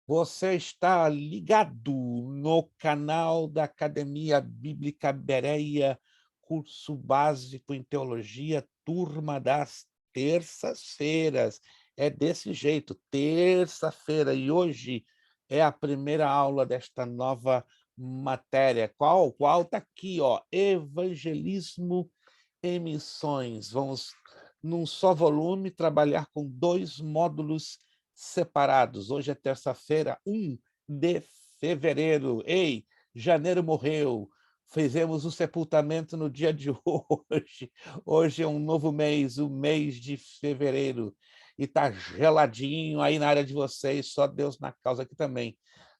Você está ligado no canal da Academia Bíblica Bereia, curso básico em teologia, turma das terças-feiras. É desse jeito, terça-feira. E hoje é a primeira aula desta nova matéria. Qual? Está aqui, ó, Evangelismo em Missões. Vamos, num só volume, trabalhar com 2 módulos separados. Hoje é terça-feira, 1 de fevereiro. Ei, janeiro morreu. Fizemos o sepultamento no dia de hoje. Hoje é um novo mês, o mês de fevereiro. E está geladinho aí na área de vocês, só Deus na causa aqui também.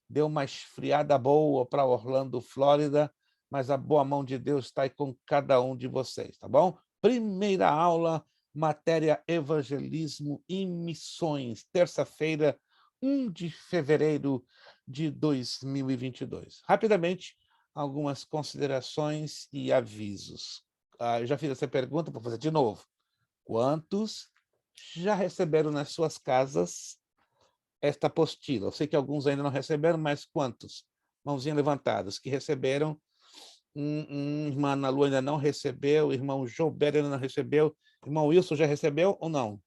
Deu uma esfriada boa para Orlando, Flórida, mas a boa mão de Deus está aí com cada um de vocês, tá bom? Primeira aula, matéria Evangelismo e Missões, terça-feira, 1 de fevereiro de 2022. Rapidamente, algumas considerações e avisos. Eu já fiz essa pergunta, vou fazer de novo. Quantos já receberam nas suas casas esta apostila? Eu sei que alguns ainda não receberam, mas quantos? Mãozinha levantada. Os que receberam, irmã Ana Lu ainda não recebeu, irmão Joubert ainda não recebeu, irmão Wilson já recebeu ou não?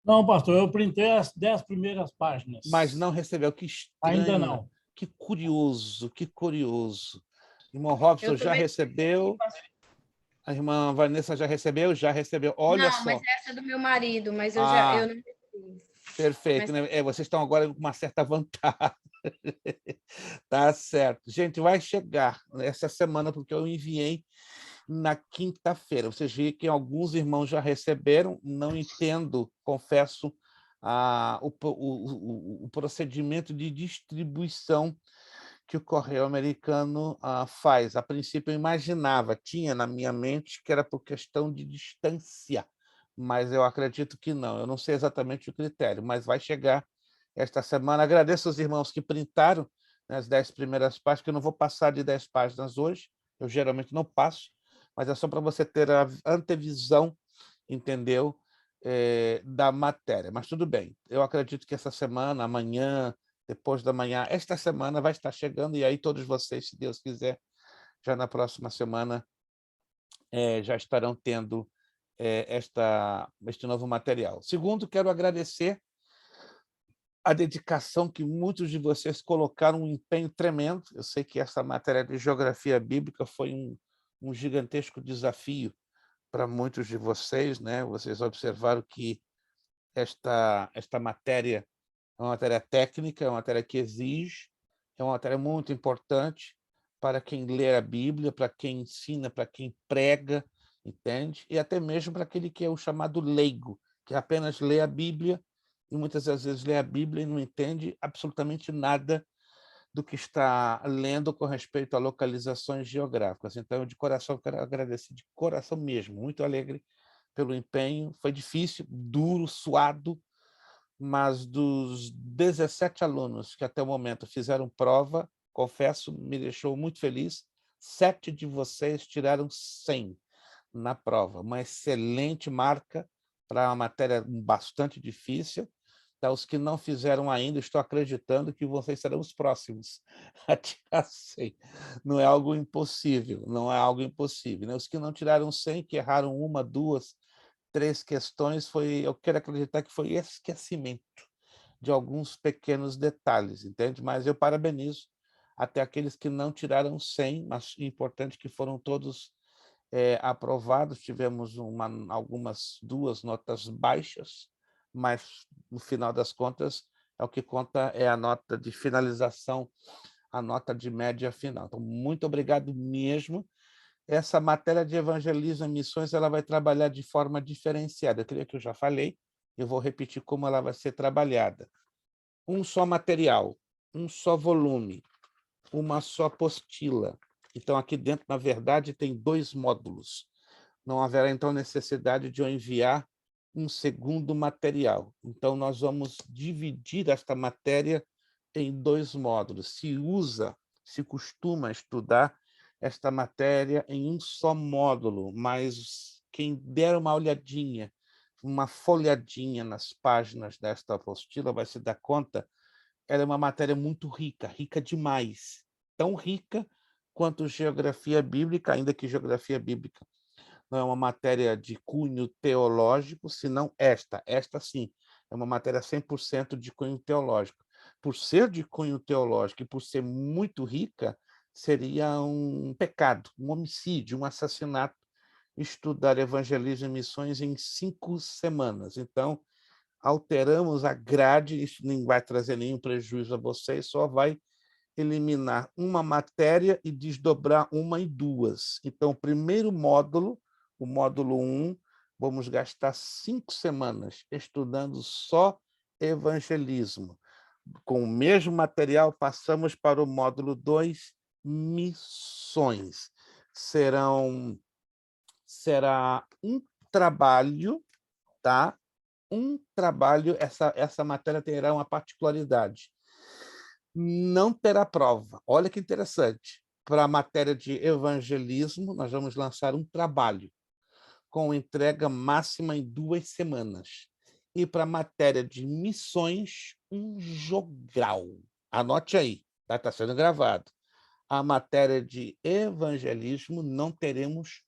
Não, pastor, eu printei as 10 primeiras Mas páginas. não recebeu, que Ainda estranho, não. que curioso, que curioso. Irmão Robson Eu já também. recebeu, a irmã Vanessa já recebeu, olha Não, mas só. essa é do meu marido, mas eu Ah, não recebi. perfeito, Mas né? Vocês estão agora com uma certa vantagem. Tá certo. Gente, vai chegar essa semana, porque eu enviei na quinta-feira. Vocês viram que alguns irmãos já receberam, não entendo, confesso, o procedimento de distribuição que o correio americano faz. A princípio, eu imaginava, tinha na minha mente que era por questão de distância, mas eu acredito que não. Eu não sei exatamente o critério, mas vai chegar esta semana. Agradeço aos irmãos que printaram, né, as 10 primeiras páginas, que eu não vou passar de 10 páginas hoje, eu geralmente não passo, mas é só para você ter a antevisão, entendeu? Da matéria. Mas tudo bem, eu acredito que essa semana, amanhã, depois da manhã, esta semana vai estar chegando, e aí todos vocês, se Deus quiser, já na próxima semana, já estarão tendo este novo material. Segundo, quero agradecer a dedicação que muitos de vocês colocaram, um empenho tremendo. Eu sei que essa matéria de geografia bíblica foi um gigantesco desafio para muitos de vocês, né? Vocês observaram que esta matéria é uma matéria técnica, é uma matéria que exige, é uma matéria muito importante para quem lê a Bíblia, para quem ensina, para quem prega, entende? E até mesmo para aquele que é o chamado leigo, que apenas lê a Bíblia e muitas das vezes lê a Bíblia e não entende absolutamente nada do que está lendo com respeito a localizações geográficas. Então, eu de coração quero agradecer, de coração mesmo, muito alegre pelo empenho. Foi difícil, duro, suado, mas dos 17 alunos que até o momento fizeram prova, confesso, me deixou muito feliz. 7 de vocês tiraram 100 na prova, uma excelente marca para uma matéria bastante difícil. Tá, os que não fizeram ainda, estou acreditando que vocês serão os próximos a tirar 100. Não é algo impossível, não é algo impossível, né? Os que não tiraram 100, que erraram uma, duas, 3 questões, eu quero acreditar que foi esquecimento de alguns pequenos detalhes, entende? Mas eu parabenizo até aqueles que não tiraram 100, mas é importante que foram todos aprovados. Tivemos algumas 2 notas baixas, mas no final das contas o que conta é a nota de finalização, a nota de média final. Então, muito obrigado mesmo. Essa matéria de evangelismo e missões ela vai trabalhar de forma diferenciada. Eu creio que eu já falei, eu vou repetir como ela vai ser trabalhada. Um só material, um só volume, uma só apostila. Então, aqui dentro, na verdade, tem 2 módulos. Não haverá, então, necessidade de eu enviar um segundo material. Então, nós vamos dividir esta matéria em 2 módulos. Se costuma estudar esta matéria em um só módulo, mas quem der uma olhadinha, uma folhadinha nas páginas desta apostila vai se dar conta ela é uma matéria muito rica, rica demais. Tão rica quanto geografia bíblica, ainda que geografia bíblica não é uma matéria de cunho teológico, senão esta. Esta, sim, é uma matéria 100% de cunho teológico. Por ser de cunho teológico e por ser muito rica, seria um pecado, um homicídio, um assassinato, estudar evangelismo e missões em 5 semanas. Então, alteramos a grade, isso nem vai trazer nenhum prejuízo a vocês, só vai eliminar uma matéria e desdobrar uma em 2. Então, o primeiro módulo, o módulo 1, vamos gastar 5 semanas estudando só evangelismo. Com o mesmo material, passamos para o módulo 2, missões. Será um trabalho, tá? Um trabalho, essa matéria terá uma particularidade. Não terá prova. Olha que interessante. Para a matéria de evangelismo, nós vamos lançar um trabalho com entrega máxima em 2 semanas. E para a matéria de missões, um jogral. Anote aí, está sendo gravado. A matéria de evangelismo não teremos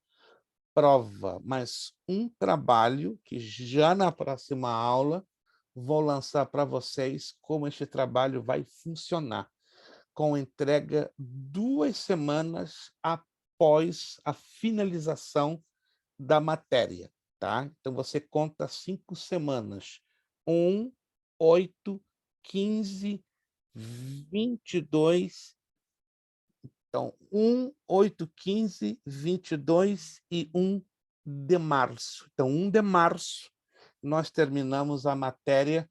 prova, mas um trabalho que já na próxima aula vou lançar para vocês como este trabalho vai funcionar, com entrega 2 semanas após a finalização da matéria, tá? Então, você conta 5 semanas. 1, 8, 15, 22. Então, 1, 8, 15, 22 e 1 de março. Então, 1 de março, nós terminamos a matéria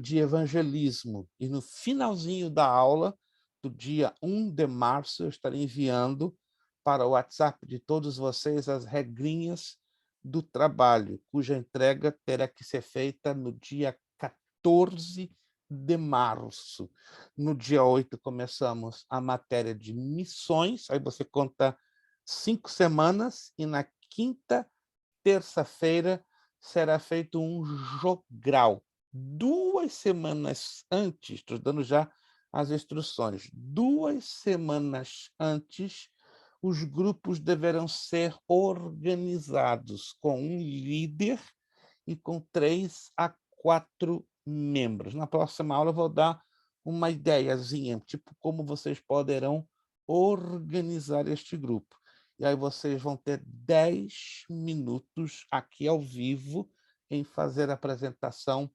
de evangelismo. E no finalzinho da aula, do dia 1 de março, eu estarei enviando para o WhatsApp de todos vocês as regrinhas do trabalho, cuja entrega terá que ser feita no dia 14 de março. No dia 8, começamos a matéria de missões, aí você conta 5 semanas, e na quinta, terça-feira, será feito um jogral. 2 semanas antes, estou dando já as instruções, 2 semanas antes, os grupos deverão ser organizados com um líder e com 3 a 4 membros. Na próxima aula eu vou dar uma ideiazinha, tipo como vocês poderão organizar este grupo. E aí vocês vão ter 10 minutos aqui ao vivo em fazer a apresentação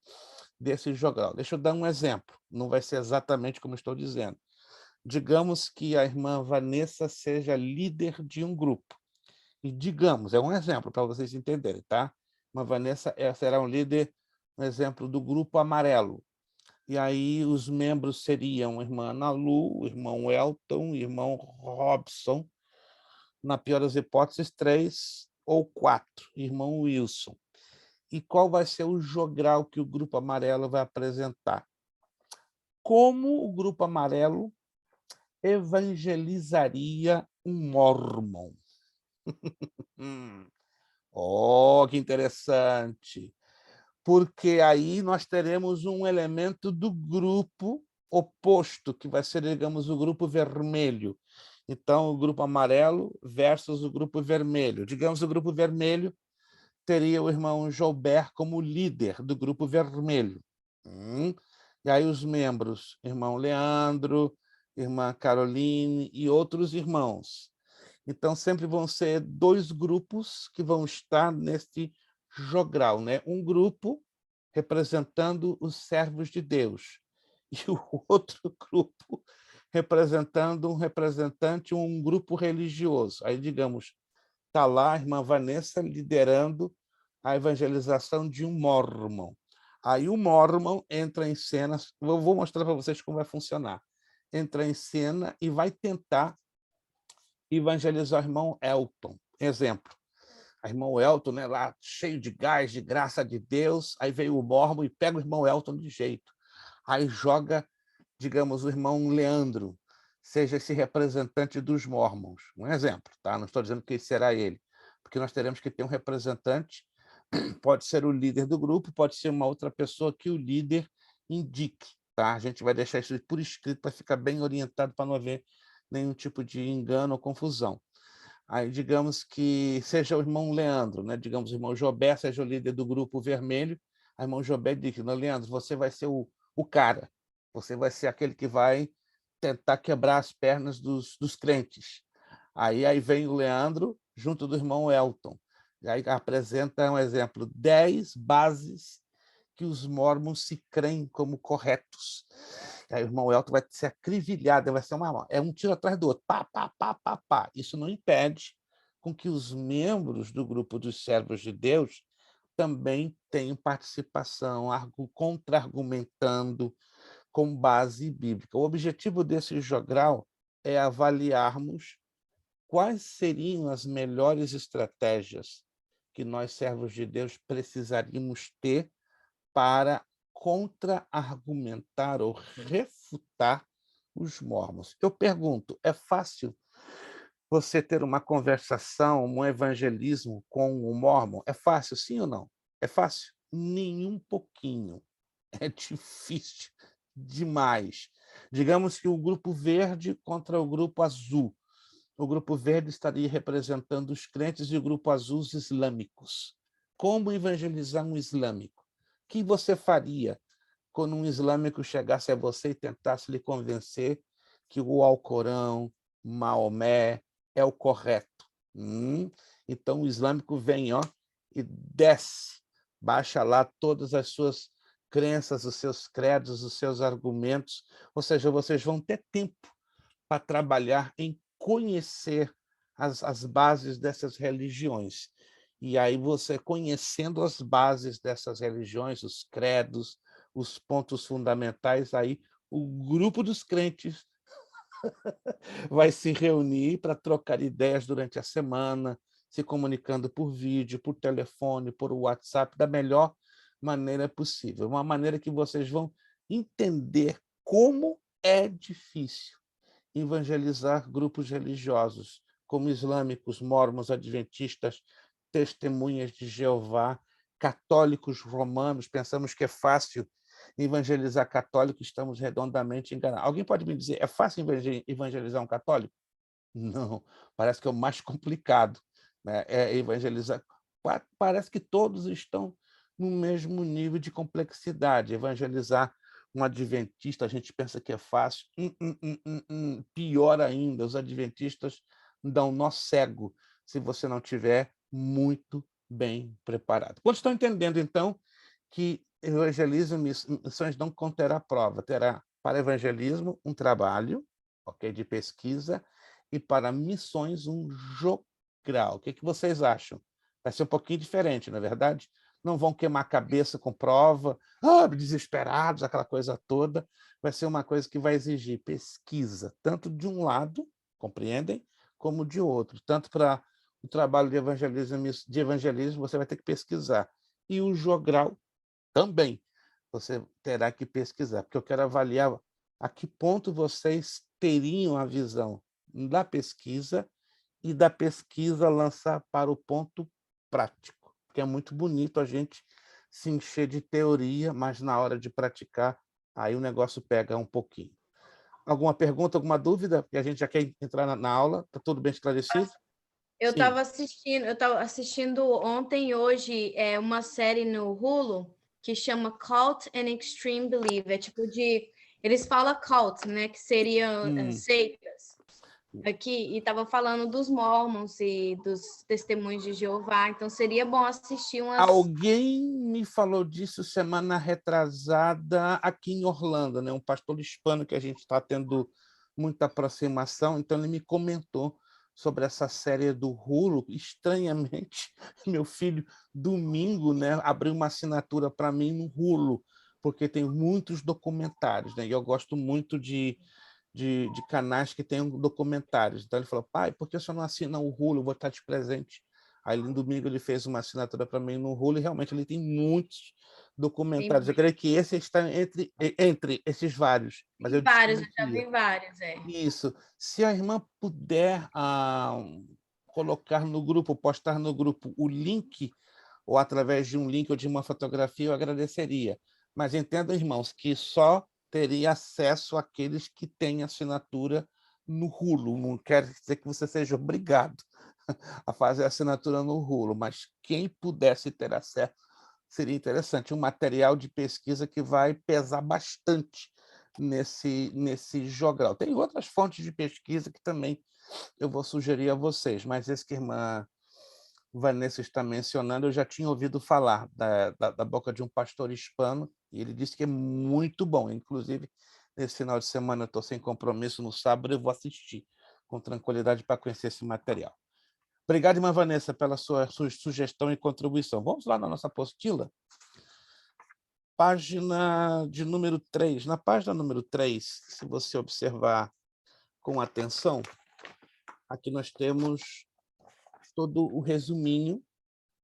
desse jogral. Deixa eu dar um exemplo, não vai ser exatamente como estou dizendo. Digamos que a irmã Vanessa seja líder de um grupo. E digamos, é um exemplo para vocês entenderem, tá? A Vanessa será um líder, um exemplo do grupo amarelo. E aí os membros seriam a irmã Ana Lu, o irmão Elton, o irmão Robson, na pior das hipóteses, 3 ou 4, irmão Wilson. E qual vai ser o jogral que o grupo amarelo vai apresentar? Como o grupo amarelo evangelizaria um mormon? Oh, que interessante! Porque aí nós teremos um elemento do grupo oposto, que vai ser, digamos, o grupo vermelho. Então, o grupo amarelo versus o grupo vermelho. Digamos, o grupo vermelho teria o irmão Joubert como líder do grupo vermelho. E aí os membros, irmão Leandro, irmã Caroline e outros irmãos. Então, sempre vão ser 2 grupos que vão estar neste jogral, né? Um grupo representando os servos de Deus e o outro grupo representando um grupo religioso. Aí, digamos, está lá a irmã Vanessa liderando a evangelização de um mormon. Aí o mormon entra em cena, eu vou mostrar para vocês como vai funcionar. Entra em cena e vai tentar evangelizar o irmão Elton. Exemplo, o irmão Elton, né, lá cheio de gás, de graça de Deus, aí veio o mormon e pega o irmão Elton de jeito. Aí joga, digamos, o irmão Leandro, seja esse representante dos mormons. Um exemplo, tá? Não estou dizendo que será ele, porque nós teremos que ter um representante, pode ser o líder do grupo, pode ser uma outra pessoa que o líder indique. tá? A gente vai deixar isso por escrito para ficar bem orientado, para não haver nenhum tipo de engano ou confusão. Aí, digamos que seja o irmão Leandro, né? Digamos, o irmão Jobé seja o líder do grupo vermelho. Aí, o irmão Jobé diz: não, Leandro, você vai ser o cara, você vai ser aquele que vai tentar quebrar as pernas dos crentes. Aí vem o Leandro, junto do irmão Elton. E aí apresenta um exemplo: 10 bases que os mormons se creem como corretos. Aí o irmão Elton vai ser acrivilhado, vai ser um tiro atrás do outro. Pá, pá, pá, pá, pá. Isso não impede com que os membros do grupo dos servos de Deus também tenham participação, contra-argumentando com base bíblica. O objetivo desse jogral é avaliarmos quais seriam as melhores estratégias que nós, servos de Deus, precisaríamos ter para contra-argumentar ou refutar os mormons. Eu pergunto, é fácil você ter uma conversação, um evangelismo com o mormon? É fácil, sim ou não? É fácil? Nem um pouquinho. É difícil demais. Digamos que o grupo verde contra o grupo azul. O grupo verde estaria representando os crentes e o grupo azul os islâmicos. Como evangelizar um islâmico? O que você faria quando um islâmico chegasse a você e tentasse lhe convencer que o Alcorão, Maomé, é o correto? Então o islâmico vem, ó, e desce, baixa lá todas as suas crenças, os seus credos, os seus argumentos. Ou seja, vocês vão ter tempo para trabalhar em conhecer as bases dessas religiões. E aí você, conhecendo as bases dessas religiões, os credos, os pontos fundamentais, aí o grupo dos crentes vai se reunir para trocar ideias durante a semana, se comunicando por vídeo, por telefone, por WhatsApp, da melhor maneira possível. Uma maneira que vocês vão entender como é difícil evangelizar grupos religiosos, como islâmicos, mormons, adventistas, testemunhas de Jeová, católicos romanos. Pensamos que é fácil evangelizar católico, estamos redondamente enganados. Alguém pode me dizer, é fácil evangelizar um católico? Não, parece que é o mais complicado, né? É evangelizar. Parece que todos estão no mesmo nível de complexidade. Evangelizar um adventista, a gente pensa que é fácil. Pior ainda, os adventistas dão nó cego se você não tiver muito bem preparado. Quando estão entendendo, então, que evangelismo, missões não conterá prova, terá para evangelismo um trabalho, ok, de pesquisa, e para missões um jogral. O que vocês acham? Vai ser um pouquinho diferente, não é verdade? Não vão queimar a cabeça com prova, desesperados, aquela coisa toda. Vai ser uma coisa que vai exigir pesquisa, tanto de um lado, compreendem, como de outro. Tanto para o trabalho de evangelismo, você vai ter que pesquisar. E o jogral também você terá que pesquisar, porque eu quero avaliar a que ponto vocês teriam a visão da pesquisa e da pesquisa lançar para o ponto prático, porque é muito bonito a gente se encher de teoria, mas na hora de praticar, aí o negócio pega um pouquinho. Alguma pergunta, alguma dúvida? Porque a gente já quer entrar na aula, está tudo bem esclarecido? Eu Sim. estava assistindo ontem e hoje uma série no Hulu que chama Cult and Extreme Belief. É tipo de... Eles falam cult, né? Que seriam seitas. Aqui, e estava falando dos mormons e dos testemunhos de Jeová. Então, seria bom assistir umas... Alguém me falou disso semana retrasada aqui em Orlando, né? Um pastor hispano que a gente está tendo muita aproximação, então ele me comentou sobre essa série do Hulu. Estranhamente, meu filho, domingo, né, abriu uma assinatura para mim no Hulu, porque tem muitos documentários, né? E eu gosto muito de canais que tenham documentários. Então ele falou, pai, por que você não assina o Hulu? Eu vou estar de presente. Aí no domingo ele fez uma assinatura para mim no Hulu e realmente ele tem muitos documentários. Eu creio que esse está entre esses vários. Mas eu vários, eu já desconhecia. vi vários, Isso. Se a irmã puder colocar no grupo, postar no grupo o link, ou através de um link ou de uma fotografia, eu agradeceria. Mas entendam, irmãos, que só teria acesso àqueles que têm assinatura no Hulu. Não quer dizer que você seja obrigado a fazer assinatura no Hulu, mas quem pudesse ter acesso seria interessante. Um material de pesquisa que vai pesar bastante nesse jogral. Tem outras fontes de pesquisa que também eu vou sugerir a vocês, mas esse que a irmã Vanessa está mencionando, eu já tinha ouvido falar da boca de um pastor hispano, e ele disse que é muito bom. Inclusive, nesse final de semana, eu estou sem compromisso, no sábado eu vou assistir com tranquilidade para conhecer esse material. Obrigado, irmã Vanessa, pela sua sugestão e contribuição. Vamos lá na nossa apostila? Página de número 3. Na página número 3, se você observar com atenção, aqui nós temos todo o resuminho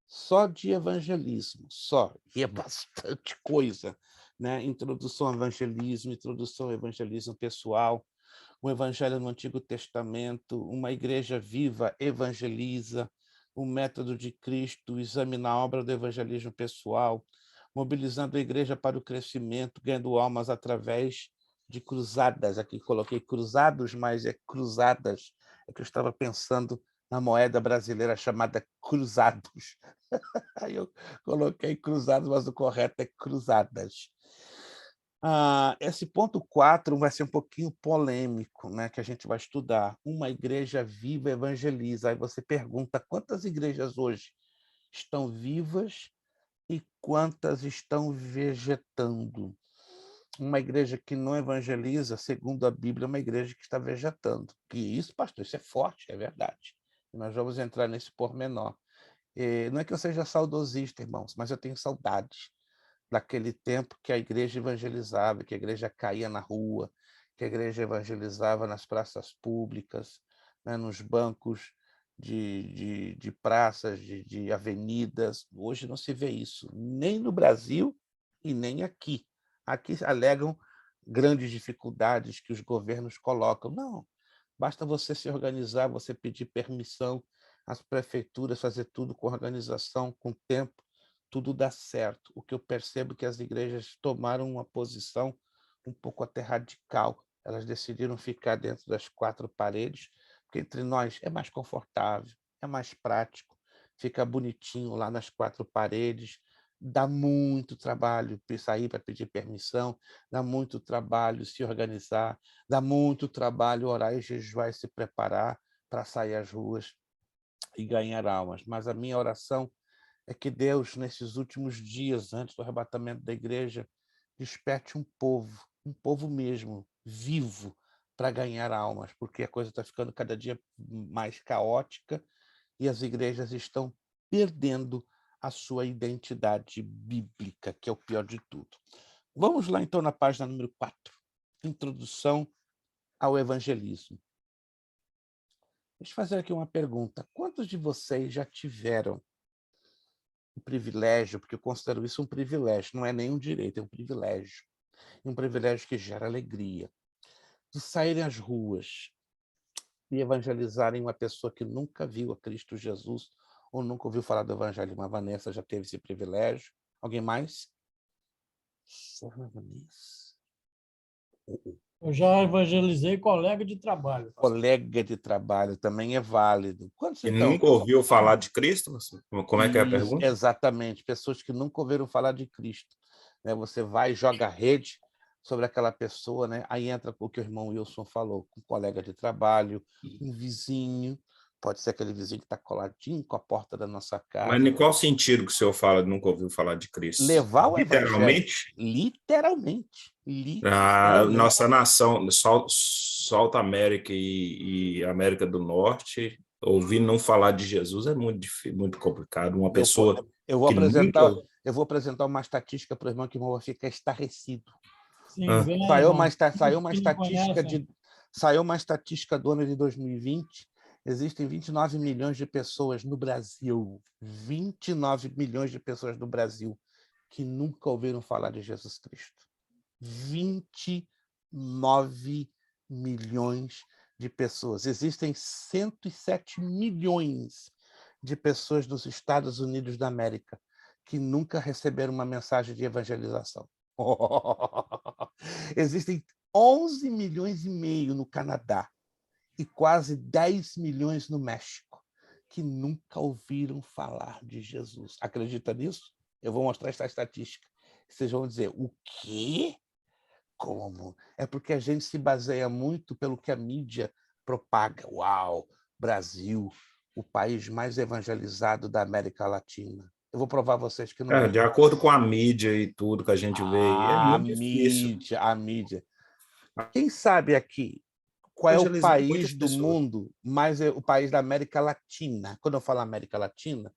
só de evangelismo, só, e é bastante coisa, né? Introdução ao evangelismo pessoal, o evangelho no Antigo Testamento, uma igreja viva evangeliza, o método de Cristo, examinar a obra do evangelismo pessoal, mobilizando a igreja para o crescimento, ganhando almas através de cruzadas. Aqui coloquei cruzados, mas é cruzadas. É que eu estava pensando na moeda brasileira chamada cruzados. Aí eu coloquei cruzados, mas o correto é cruzadas. Esse ponto 4 vai ser um pouquinho polêmico, né, que a gente vai estudar. Uma igreja viva evangeliza. Aí você pergunta quantas igrejas hoje estão vivas e quantas estão vegetando. Uma igreja que não evangeliza, segundo a Bíblia, é uma igreja que está vegetando. E isso, pastor, isso é forte, é verdade. E nós vamos entrar nesse pormenor. Não é que eu seja saudosista, irmãos, mas eu tenho saudades daquele tempo que a igreja evangelizava, que a igreja caía na rua, que a igreja evangelizava nas praças públicas, né, nos bancos de praças, de avenidas. Hoje não se vê isso, nem no Brasil e nem aqui. Aqui alegam grandes dificuldades que os governos colocam. Não, basta você se organizar, você pedir permissão às prefeituras, fazer tudo com organização, com tempo, tudo dá certo. O que eu percebo é que as igrejas tomaram uma posição um pouco até radical. Elas decidiram ficar dentro das quatro paredes, porque entre nós é mais confortável, é mais prático, fica bonitinho lá nas quatro paredes, dá muito trabalho sair para pedir permissão, dá muito trabalho se organizar, dá muito trabalho orar e jejuar e se preparar para sair às ruas e ganhar almas. Mas a minha oração é que Deus, nesses últimos dias, antes do arrebatamento da igreja, desperte um povo mesmo, vivo, para ganhar almas, porque a coisa está ficando cada dia mais caótica e as igrejas estão perdendo a sua identidade bíblica, que é o pior de tudo. Vamos lá, então, na página número 4, Introdução ao Evangelismo. Deixa eu fazer aqui uma pergunta. Quantos de vocês já tiveram o privilégio, porque eu considero isso um privilégio, não é nem um direito, é um privilégio. E um privilégio que gera alegria, de saírem às ruas e evangelizarem uma pessoa que nunca viu a Cristo Jesus ou nunca ouviu falar do Evangelho. Uma Vanessa já teve esse privilégio. Alguém mais? Só uma Vanessa. Eu já evangelizei colega de trabalho. Colega de trabalho também é válido. Quantos, E então? nunca ouviu falar de Cristo? Como é que é a pergunta? Exatamente, pessoas que nunca ouviram falar de Cristo. Né? Você vai e joga a rede sobre aquela pessoa, né? Aí entra o que o irmão Wilson falou, um colega de trabalho, um vizinho, pode ser aquele vizinho que está coladinho com a porta da nossa casa. Mas em qual sentido que o senhor fala de nunca ouviu falar de Cristo? Levar o evangelho. Literalmente? Literalmente. A nossa nação, South América e América do Norte, ouvir não falar de Jesus é muito complicado. Uma pessoa eu vou apresentar uma estatística para o irmão que o irmão vai ficar estarrecido. Sim, Saiu uma estatística do ano de 2020. Existem 29 milhões de pessoas no Brasil, 29 milhões de pessoas no Brasil que nunca ouviram falar de Jesus Cristo. 29 milhões de pessoas. Existem 107 milhões de pessoas nos Estados Unidos da América que nunca receberam uma mensagem de evangelização. Existem 11 milhões e meio no Canadá e quase 10 milhões no México que nunca ouviram falar de Jesus. Acredita nisso? Eu vou mostrar essa estatística. Vocês vão dizer, o quê? Como? É porque a gente se baseia muito pelo que a mídia propaga. Uau, Brasil, o país mais evangelizado da América Latina. Eu vou provar a vocês que não é. De acordo com a mídia e tudo que a gente vê aí, é A muito difícil. mídia, a mídia. Quem sabe aqui qual é o Evangelizar muitas país do pessoas. mundo, mais o país da América Latina? Quando eu falo América Latina,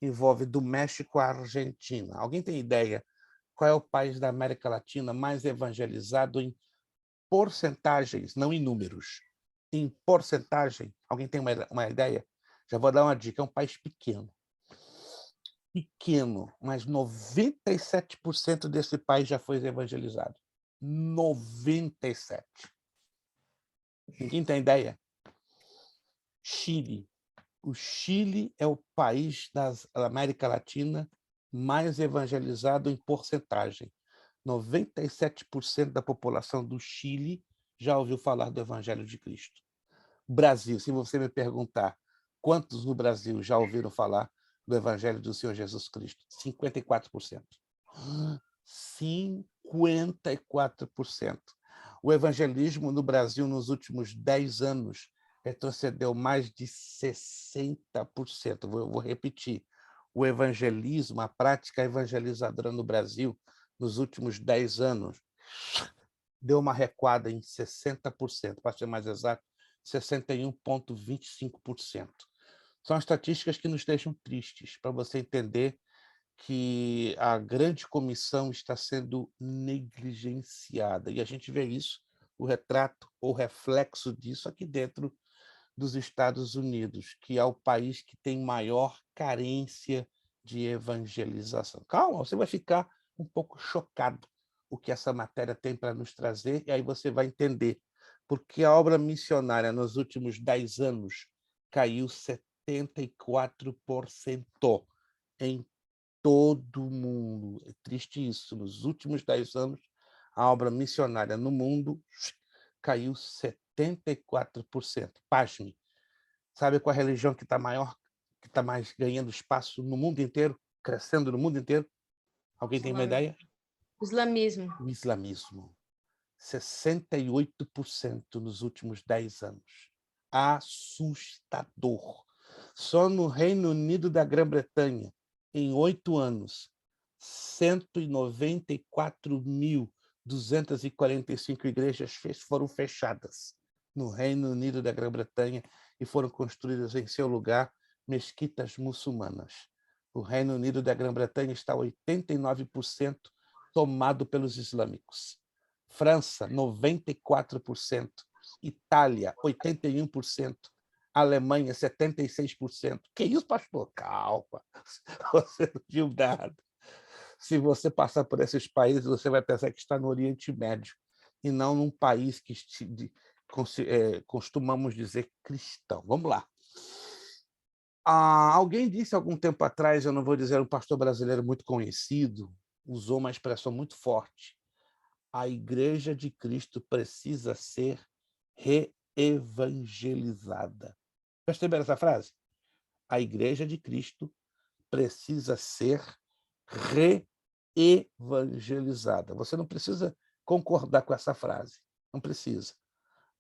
envolve do México à Argentina. Alguém tem ideia qual é o país da América Latina mais evangelizado em porcentagens, não em números? Em porcentagem, alguém tem uma ideia? Já vou dar uma dica, é um país pequeno. Pequeno, mas 97% desse país já foi evangelizado. 97%. Ninguém tem ideia? Chile. O Chile é o país da América Latina mais evangelizado em porcentagem. 97% da população do Chile já ouviu falar do Evangelho de Cristo. Brasil, se você me perguntar quantos no Brasil já ouviram falar do Evangelho do Senhor Jesus Cristo? 54%. 54%. O evangelismo no Brasil nos últimos 10 anos retrocedeu mais de 60%. Vou repetir. O evangelismo, a prática evangelizadora no Brasil, nos últimos 10 anos, deu uma recuada em 60%, para ser mais exato, 61,25%. São estatísticas que nos deixam tristes, para você entender que a grande comissão está sendo negligenciada. E a gente vê isso, o retrato ou reflexo disso aqui dentro dos Estados Unidos, que é o país que tem maior carência de evangelização. Calma, você vai ficar um pouco chocado o que essa matéria tem para nos trazer, e aí você vai entender porque a obra missionária nos últimos 10 anos caiu 74% em todo o mundo. É triste isso. Nos últimos 10 anos, a obra missionária no mundo caiu 74%. Pasme. Sabe qual é a religião que está maior, que está mais ganhando espaço no mundo inteiro, crescendo no mundo inteiro? Alguém tem uma ideia? Islamismo. O islamismo. 68% nos últimos 10 anos. Assustador. Só no Reino Unido da Grã-Bretanha, em 8 anos, 194.245 igrejas foram fechadas no Reino Unido da Grã-Bretanha e foram construídas em seu lugar mesquitas muçulmanas. O Reino Unido da Grã-Bretanha está 89% tomado pelos islâmicos. França, 94%. Itália, 81%. Alemanha, 76%. Que isso, pastor? Calma. Você não viu nada. Se você passar por esses países, você vai pensar que está no Oriente Médio e não num país que costumamos dizer cristão. Vamos lá. Alguém disse algum tempo atrás, eu não vou dizer um pastor brasileiro muito conhecido, usou uma expressão muito forte. A Igreja de Cristo precisa ser reevangelizada. Perceberam essa frase? A Igreja de Cristo precisa ser reevangelizada. Você não precisa concordar com essa frase, não precisa.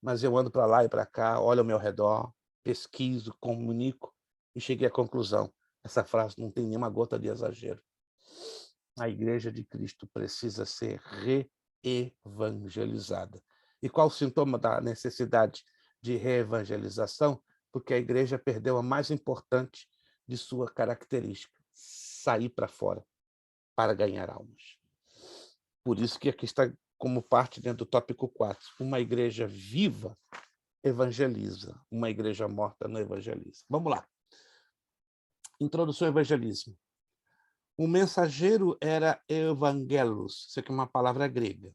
Mas eu ando para lá e para cá, olho ao meu redor, pesquiso, comunico e cheguei à conclusão. Essa frase não tem nenhuma gota de exagero. A Igreja de Cristo precisa ser reevangelizada. E qual o sintoma da necessidade de reevangelização? Porque a igreja perdeu a mais importante de sua característica, sair para fora para ganhar almas. Por isso que aqui está como parte dentro do tópico 4. Uma igreja viva evangeliza, uma igreja morta não evangeliza. Vamos lá. Introdução ao evangelismo. O mensageiro era evangelos, isso aqui é uma palavra grega,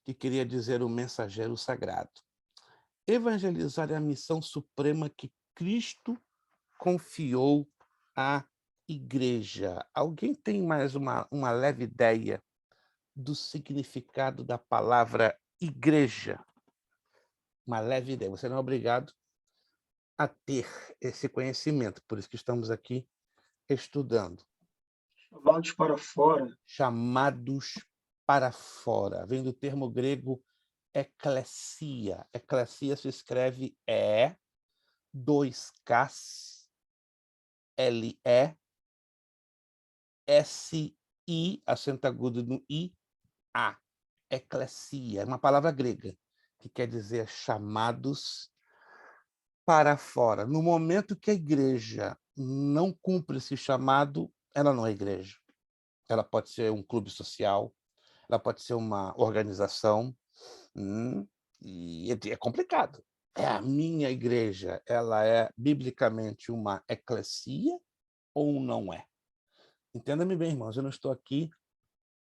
que queria dizer o mensageiro sagrado. Evangelizar é a missão suprema que Cristo confiou à igreja. Alguém tem mais uma leve ideia do significado da palavra igreja. Uma leve ideia. Você não é obrigado a ter esse conhecimento. Por isso que estamos aqui estudando. Chamados para fora. Chamados para fora. Vem do termo grego eclesia. Eclesia se escreve dois Ks, L-E-S-I, acento agudo no I, A. Eclesia, é uma palavra grega, que quer dizer chamados para fora. No momento que a igreja não cumpre esse chamado, ela não é igreja. Ela pode ser um clube social, ela pode ser uma organização, e é complicado. É a minha igreja, ela é biblicamente uma eclesia ou não é? Entenda-me bem, irmãos, eu não estou aqui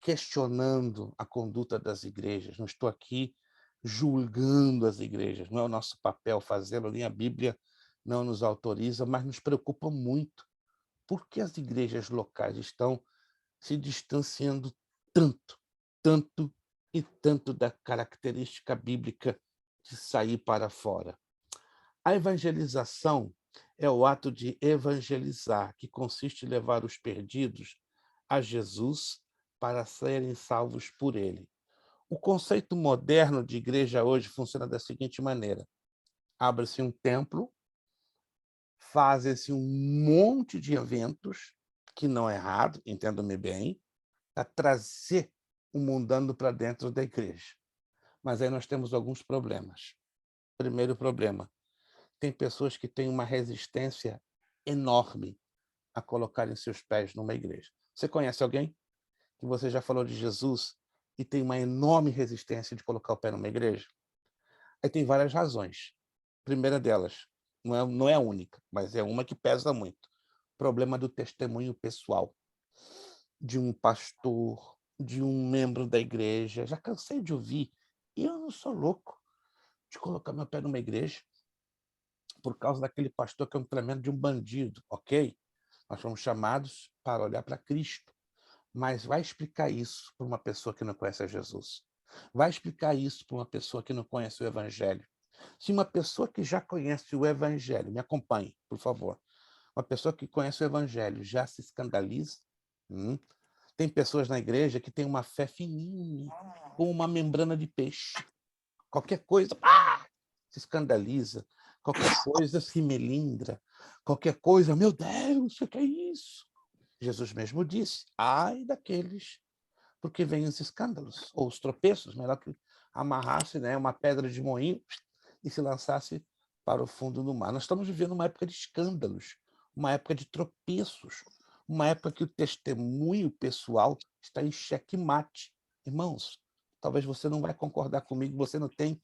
questionando a conduta das igrejas, não estou aqui julgando as igrejas, não é o nosso papel fazê-lo, nem a Bíblia não nos autoriza, mas nos preocupa muito, porque as igrejas locais estão se distanciando tanto, tanto e tanto da característica bíblica de sair para fora. A evangelização é o ato de evangelizar, que consiste em levar os perdidos a Jesus para serem salvos por ele. O conceito moderno de igreja hoje funciona da seguinte maneira: abre-se um templo, fazem-se um monte de eventos, que não é errado, entendo-me bem, para trazer o mundano para dentro da igreja. Mas aí nós temos alguns problemas. Primeiro problema, tem pessoas que têm uma resistência enorme a colocarem seus pés numa igreja. Você conhece alguém que você já falou de Jesus e tem uma enorme resistência de colocar o pé numa igreja? Aí tem várias razões. Primeira delas, não é a única, mas é uma que pesa muito. Problema do testemunho pessoal de um pastor, de um membro da igreja. Já cansei de ouvir. Eu não sou louco de colocar meu pé numa igreja por causa daquele pastor que é um tremendo de um bandido, ok? Nós fomos chamados para olhar para Cristo. Mas vai explicar isso para uma pessoa que não conhece a Jesus. Vai explicar isso para uma pessoa que não conhece o Evangelho. Se uma pessoa que já conhece o Evangelho, me acompanhe, por favor. Uma pessoa que conhece o Evangelho já se escandaliza. Tem pessoas na igreja que têm uma fé fininha, com uma membrana de peixe. Qualquer coisa, se escandaliza. Qualquer coisa se melindra. Qualquer coisa, meu Deus, o que é isso? Jesus mesmo disse, ai daqueles, porque vêm os escândalos, ou os tropeços, melhor que amarrasse, né, uma pedra de moinho e se lançasse para o fundo do mar. Nós estamos vivendo uma época de escândalos, uma época de tropeços, uma época que o testemunho pessoal está em xeque-mate. Irmãos, talvez você não vai concordar comigo, você não tem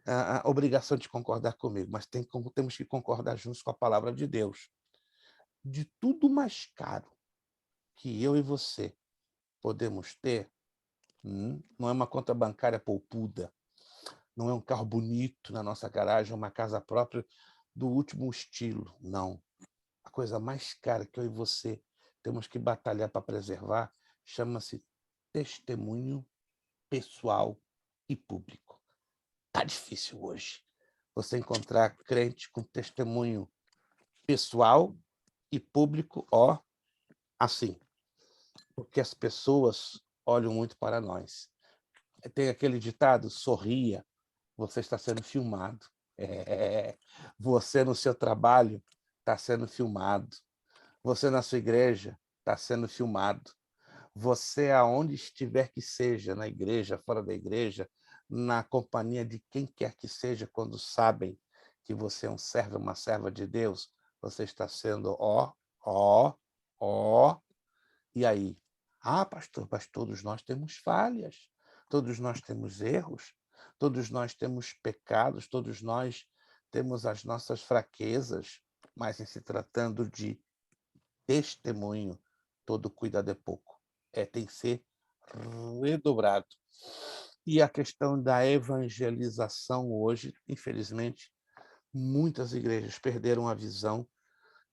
a obrigação de concordar comigo, mas temos que concordar juntos com a palavra de Deus. De tudo mais caro que eu e você podemos ter, não é uma conta bancária poupuda, não é um carro bonito na nossa garagem, uma casa própria do último estilo, não. A coisa mais cara que eu e você temos que batalhar para preservar chama-se testemunho pessoal e público. Tá difícil hoje você encontrar crente com testemunho pessoal e público, assim, porque as pessoas olham muito para nós. Tem aquele ditado, sorria, você está sendo filmado. Você no seu trabalho está sendo filmado. Você na sua igreja está sendo filmado. Você, aonde estiver que seja, na igreja, fora da igreja, na companhia de quem quer que seja, quando sabem que você é um servo, uma serva de Deus, você está sendo E aí? Pastor, mas todos nós temos falhas, todos nós temos erros, todos nós temos pecados, todos nós temos as nossas fraquezas, mas em se tratando de testemunho, todo cuidado é pouco. Tem que ser redobrado. E a questão da evangelização hoje, infelizmente, muitas igrejas perderam a visão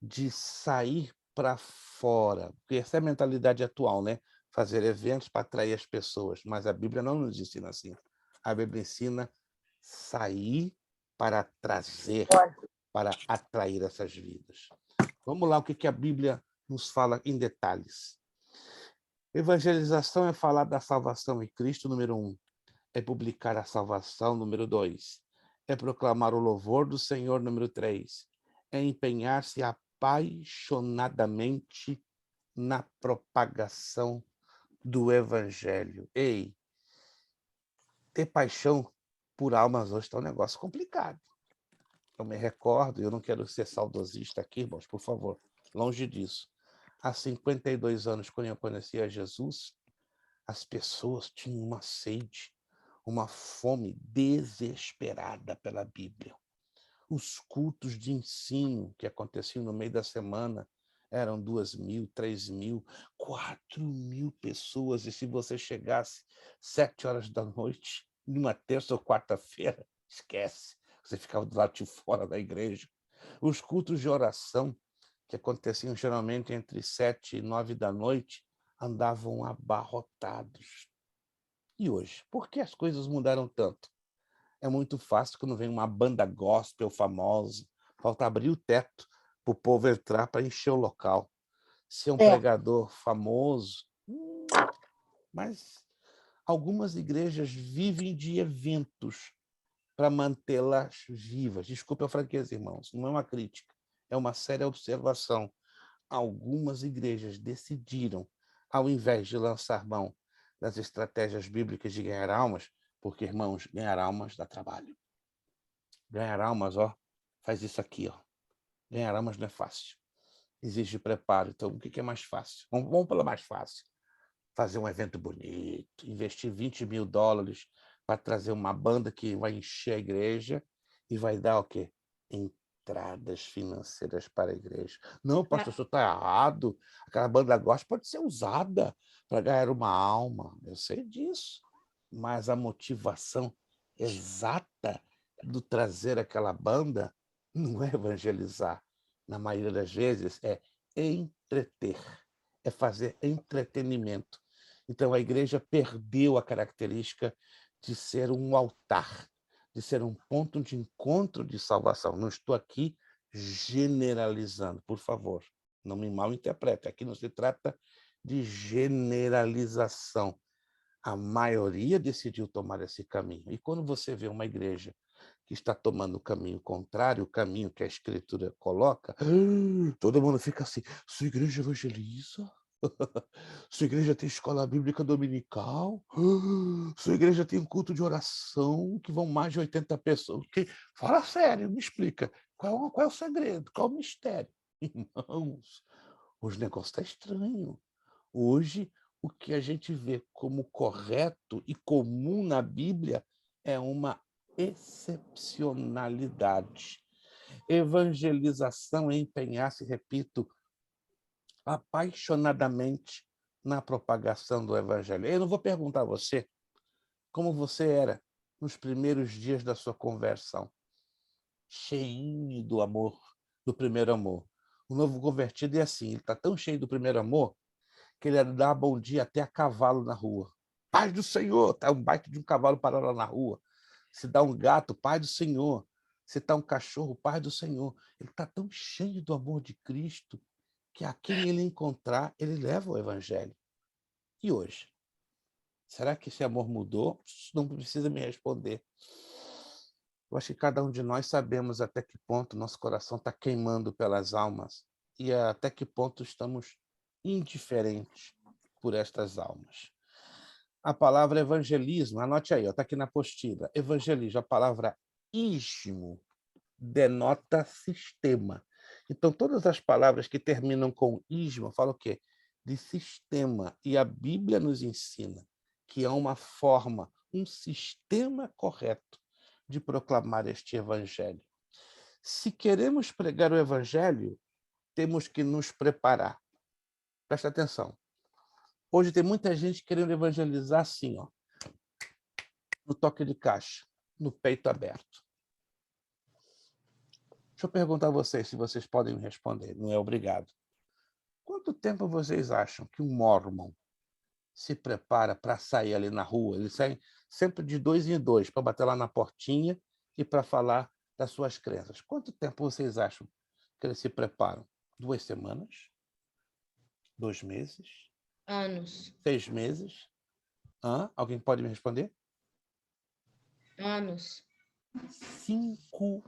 de sair para fora, porque essa é a mentalidade atual, né? Fazer eventos para atrair as pessoas, mas a Bíblia não nos ensina assim. A Bíblia ensina sair para trazer, para atrair essas vidas. Vamos lá, o que a Bíblia nos fala em detalhes. Evangelização é falar da salvação em Cristo, número 1. É publicar a salvação, número 2. É proclamar o louvor do Senhor, número 3. É empenhar-se apaixonadamente na propagação do Evangelho. Ei, ter paixão por almas hoje está um negócio complicado. Eu me recordo, eu não quero ser saudosista aqui, irmãos, por favor, longe disso. Há 52 anos, quando eu conhecia Jesus, as pessoas tinham uma sede, uma fome desesperada pela Bíblia. Os cultos de ensino que aconteciam no meio da semana eram 2.000, 3.000, 4.000 pessoas. E se você chegasse 7 horas da noite, numa terça ou quarta-feira, esquece. Você ficava do lado de fora da igreja. Os cultos de oração, que aconteciam geralmente entre 7 e 9 da noite, andavam abarrotados. E hoje? Por que as coisas mudaram tanto? É muito fácil quando vem uma banda gospel famosa, falta abrir o teto para o povo entrar para encher o local. Ser um pregador famoso. Mas algumas igrejas vivem de eventos para mantê-las vivas. Desculpe a franqueza, irmãos, não é uma crítica, é uma séria observação. Algumas igrejas decidiram, ao invés de lançar mão das estratégias bíblicas de ganhar almas, porque, irmãos, ganhar almas dá trabalho. Ganhar almas, ó, faz isso aqui, ó. Ganhar almas não é fácil. Exige preparo. Então, o que é mais fácil? Vamos pelo mais fácil. Fazer um evento bonito, investir $20.000 para trazer uma banda que vai encher a igreja e vai dar o quê? Entradas financeiras para a igreja. Não, pastor, isso está errado. Aquela banda gospel pode ser usada para ganhar uma alma. Eu sei disso. Mas a motivação exata do trazer aquela banda não é evangelizar. Na maioria das vezes, é entreter, é fazer entretenimento. Então, a igreja perdeu a característica de ser um altar, de ser um ponto de encontro de salvação. Não estou aqui generalizando, por favor, não me mal interprete. Aqui não se trata de generalização. A maioria decidiu tomar esse caminho. E quando você vê uma igreja que está tomando o caminho contrário, o caminho que a Escritura coloca, todo mundo fica assim, sua igreja evangeliza? Sua igreja tem escola bíblica dominical? Sua igreja tem um culto de oração que vão mais de 80 pessoas? Fala sério, me explica. Qual é o segredo? Qual é o mistério? Irmãos, hoje o negócio está estranho. Hoje, o que a gente vê como correto e comum na Bíblia é uma excepcionalidade. Evangelização é empenhar-se, repito, apaixonadamente na propagação do Evangelho. Eu não vou perguntar a você como você era nos primeiros dias da sua conversão, cheinho do amor, do primeiro amor. O novo convertido é assim, ele está tão cheio do primeiro amor que ele dá bom dia até a cavalo na rua. Paz do Senhor, tá um baita de um cavalo parado lá na rua. Se dá um gato, paz do Senhor. Se dá um cachorro, paz do Senhor. Ele está tão cheio do amor de Cristo que a quem ele encontrar, ele leva o evangelho. E hoje? Será que esse amor mudou? Não precisa me responder. Eu acho que cada um de nós sabemos até que ponto nosso coração está queimando pelas almas e até que ponto estamos indiferentes por estas almas. A palavra evangelismo, anote aí, está aqui na apostila. Evangelismo, a palavra ismo denota sistema. Então, todas as palavras que terminam com ismo falam o quê? De sistema. E a Bíblia nos ensina que há uma forma, um sistema correto de proclamar este evangelho. Se queremos pregar o evangelho, temos que nos preparar. Presta atenção. Hoje tem muita gente querendo evangelizar assim, ó, no toque de caixa, no peito aberto. Deixa eu perguntar a vocês, se vocês podem me responder, não é obrigado. Quanto tempo vocês acham que um mormon se prepara para sair ali na rua? Eles saem sempre de 2 em 2, para bater lá na portinha e para falar das suas crenças. Quanto tempo vocês acham que eles se preparam? 2 semanas? 2 meses? Anos. 6 meses? Alguém pode me responder? Anos. 5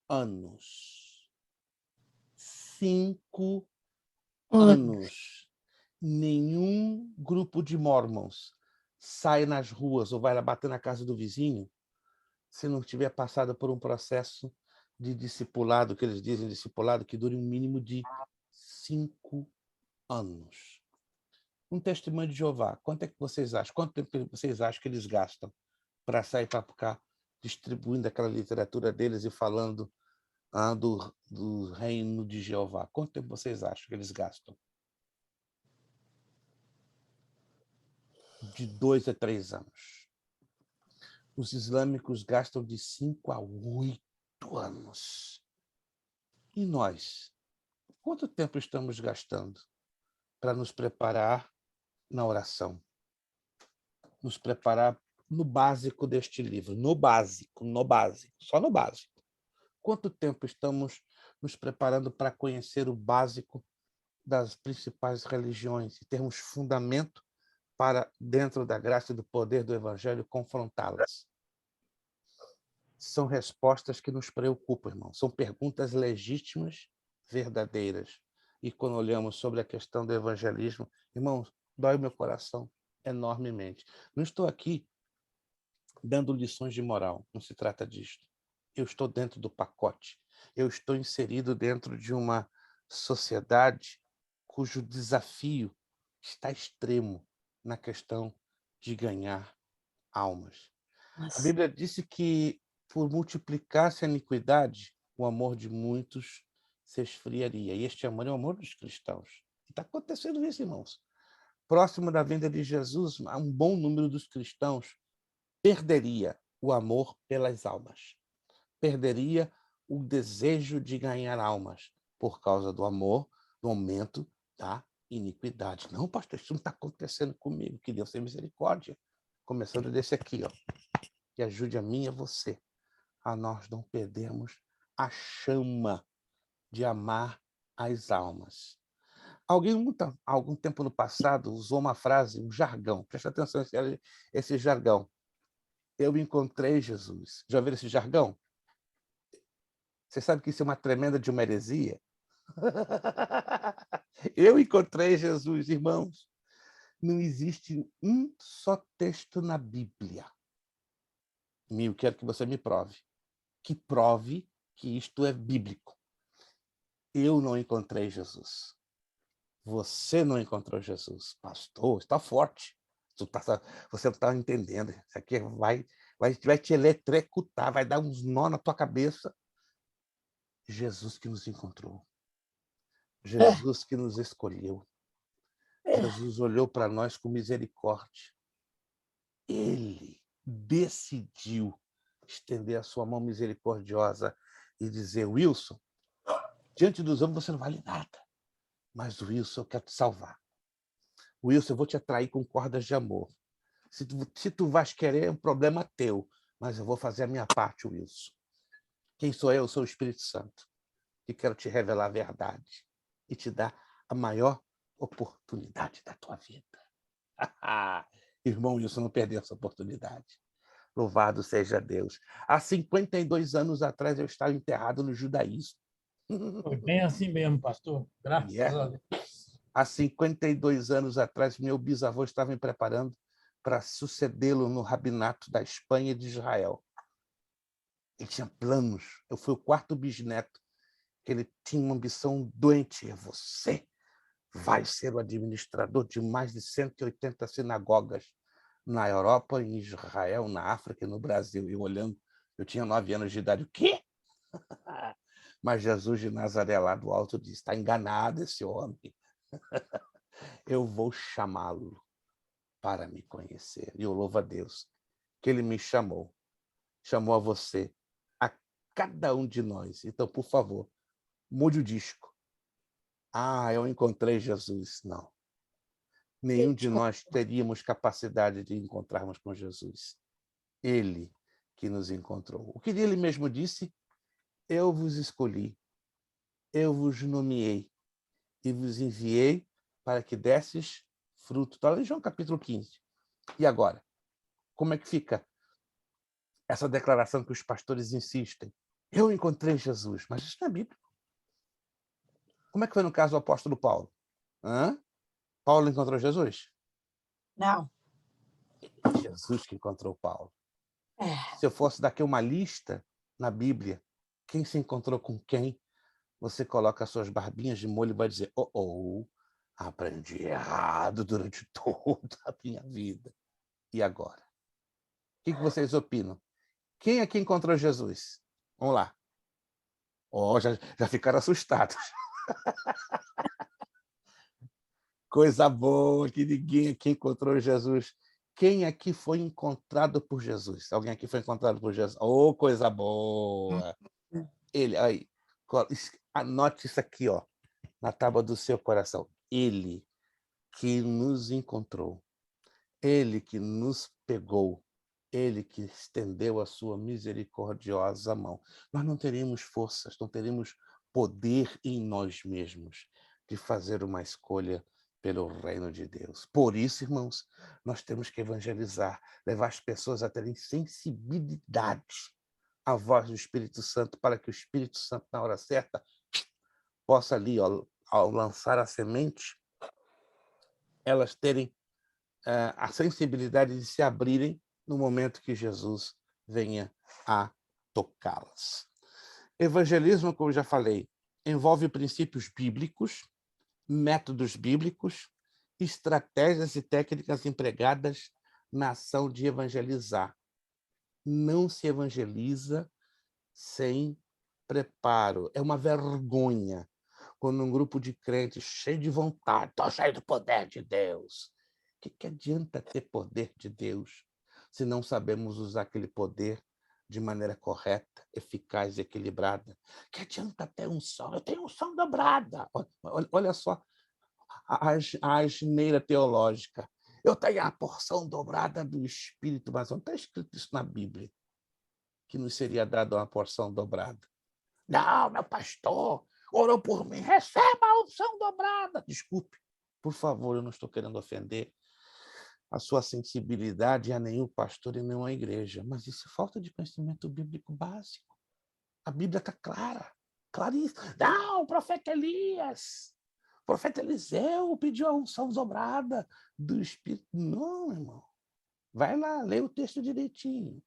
anos. 5 anos. Nenhum grupo de mormons sai nas ruas ou vai lá bater na casa do vizinho se não tiver passado por um processo de discipulado, que eles dizem discipulado, que dure um mínimo de 5 anos. Um testemunho de Jeová, quanto é que vocês acham? Quanto tempo vocês acham que eles gastam para sair para ficar distribuindo aquela literatura deles e falando do reino de Jeová? Quanto tempo vocês acham que eles gastam? De 2 a 3 anos. Os islâmicos gastam de 5 a 8 anos. E nós? Quanto tempo estamos gastando para nos preparar na oração? Nos preparar no básico deste livro, no básico, só no básico. Quanto tempo estamos nos preparando para conhecer o básico das principais religiões e termos fundamento para, dentro da graça e do poder do Evangelho, confrontá-las? São respostas que nos preocupam, irmão. São perguntas legítimas, verdadeiras. E quando olhamos sobre a questão do evangelismo, irmãos, dói o meu coração enormemente. Não estou aqui dando lições de moral, não se trata disto. Eu estou dentro do pacote. Eu estou inserido dentro de uma sociedade cujo desafio está extremo na questão de ganhar almas. A Bíblia disse que, por multiplicar-se a iniquidade, o amor de muitos se esfriaria. E este amor é o amor dos cristãos. Está acontecendo isso, irmãos. Próximo da vinda de Jesus, um bom número dos cristãos perderia o amor pelas almas. Perderia o desejo de ganhar almas por causa do amor, do aumento da iniquidade. Não, pastor, isso não está acontecendo comigo. Que Deus tenha misericórdia. Começando desse aqui, ó. Que ajude a mim e a você a nós não perdermos a chama de amar as almas. Alguém, algum tempo no passado, usou uma frase, um jargão. Presta atenção esse jargão. Eu encontrei Jesus. Já ouviram esse jargão? Você sabe que isso é uma tremenda de uma heresia? Eu encontrei Jesus, irmãos. Não existe um só texto na Bíblia. Eu quero que você me prove. Que prove que isto é bíblico. Eu não encontrei Jesus. Você não encontrou Jesus. Pastor, está forte. Você não está entendendo. Isso aqui vai te eletrocutar, vai dar uns nó na tua cabeça. Jesus que nos encontrou. Jesus que nos escolheu. Jesus olhou para nós com misericórdia. Ele decidiu estender a sua mão misericordiosa e dizer: Wilson, diante dos homens você não vale nada, mas Wilson, eu quero te salvar. Wilson, eu vou te atrair com cordas de amor. Se tu vais querer, é um problema teu, mas eu vou fazer a minha parte, Wilson. Quem sou eu? Eu sou o Espírito Santo, que quero te revelar a verdade e te dar a maior oportunidade da tua vida. Irmão Wilson não perdeu essa oportunidade. Louvado seja Deus. Há 52 anos atrás eu estava enterrado no judaísmo. Foi bem assim mesmo, pastor. Graças a Deus. Há 52 anos atrás, meu bisavô estava me preparando para sucedê-lo no rabinato da Espanha e de Israel. Ele tinha planos. Eu fui o 4º bisneto. Ele tinha uma ambição doente. Você vai ser o administrador de mais de 180 sinagogas na Europa, em Israel, na África e no Brasil. E olhando, eu tinha 9 anos de idade. O quê? Mas Jesus de Nazaré, lá do alto, disse: está enganado esse homem. Eu vou chamá-lo para me conhecer. E eu louvo a Deus que ele me chamou. Chamou a você, a cada um de nós. Então, por favor, mude o disco. Eu encontrei Jesus. Não. nenhum de nós teríamos capacidade de encontrarmos com Jesus. Ele que nos encontrou. O que ele mesmo disse: eu vos escolhi, eu vos nomeei e vos enviei para que desses fruto. Está lá em João capítulo 15. E agora? Como é que fica essa declaração que os pastores insistem? Eu encontrei Jesus, mas isso não é bíblico. Como é que foi no caso do apóstolo Paulo? Paulo encontrou Jesus? Não. Jesus que encontrou Paulo. É. Se eu fosse daqui uma lista na Bíblia, quem se encontrou com quem, você coloca as suas barbinhas de molho e vai dizer: aprendi errado durante toda a minha vida. E agora? O que vocês opinam? Quem aqui encontrou Jesus? Vamos lá. Já ficaram assustados. Coisa boa, que ninguém aqui encontrou Jesus. Quem aqui foi encontrado por Jesus? Alguém aqui foi encontrado por Jesus? Coisa boa! Ele, aí, anote isso aqui, na tábua do seu coração. Ele que nos encontrou, ele que nos pegou, ele que estendeu a sua misericordiosa mão. Nós não teríamos forças, não teríamos poder em nós mesmos de fazer uma escolha pelo reino de Deus. Por isso, irmãos, nós temos que evangelizar, levar as pessoas a terem sensibilidade à voz do Espírito Santo, para que o Espírito Santo, na hora certa, possa ali, ao lançar a semente, elas terem a sensibilidade de se abrirem no momento que Jesus venha a tocá-las. Evangelismo, como eu já falei, envolve princípios bíblicos, métodos bíblicos, estratégias e técnicas empregadas na ação de evangelizar. Não se evangeliza sem preparo. É uma vergonha quando um grupo de crentes cheio de vontade, estou cheio do poder de Deus. O que adianta ter poder de Deus se não sabemos usar aquele poder de maneira correta, eficaz e equilibrada? Que adianta ter unção? Eu tenho unção dobrada. Olha só a asneira teológica. Eu tenho a porção dobrada do Espírito, mas não está escrito isso na Bíblia, que nos seria dada uma porção dobrada. Não, meu pastor orou por mim, receba a unção dobrada. Desculpe, por favor, eu não estou querendo ofender a sua sensibilidade a nenhum pastor e nenhuma igreja, mas isso é falta de conhecimento bíblico básico. A Bíblia está clara, claríssima. Não, o profeta Elias, o profeta Eliseu pediu a unção dobrada do Espírito. Não, irmão. Vai lá, lê o texto direitinho.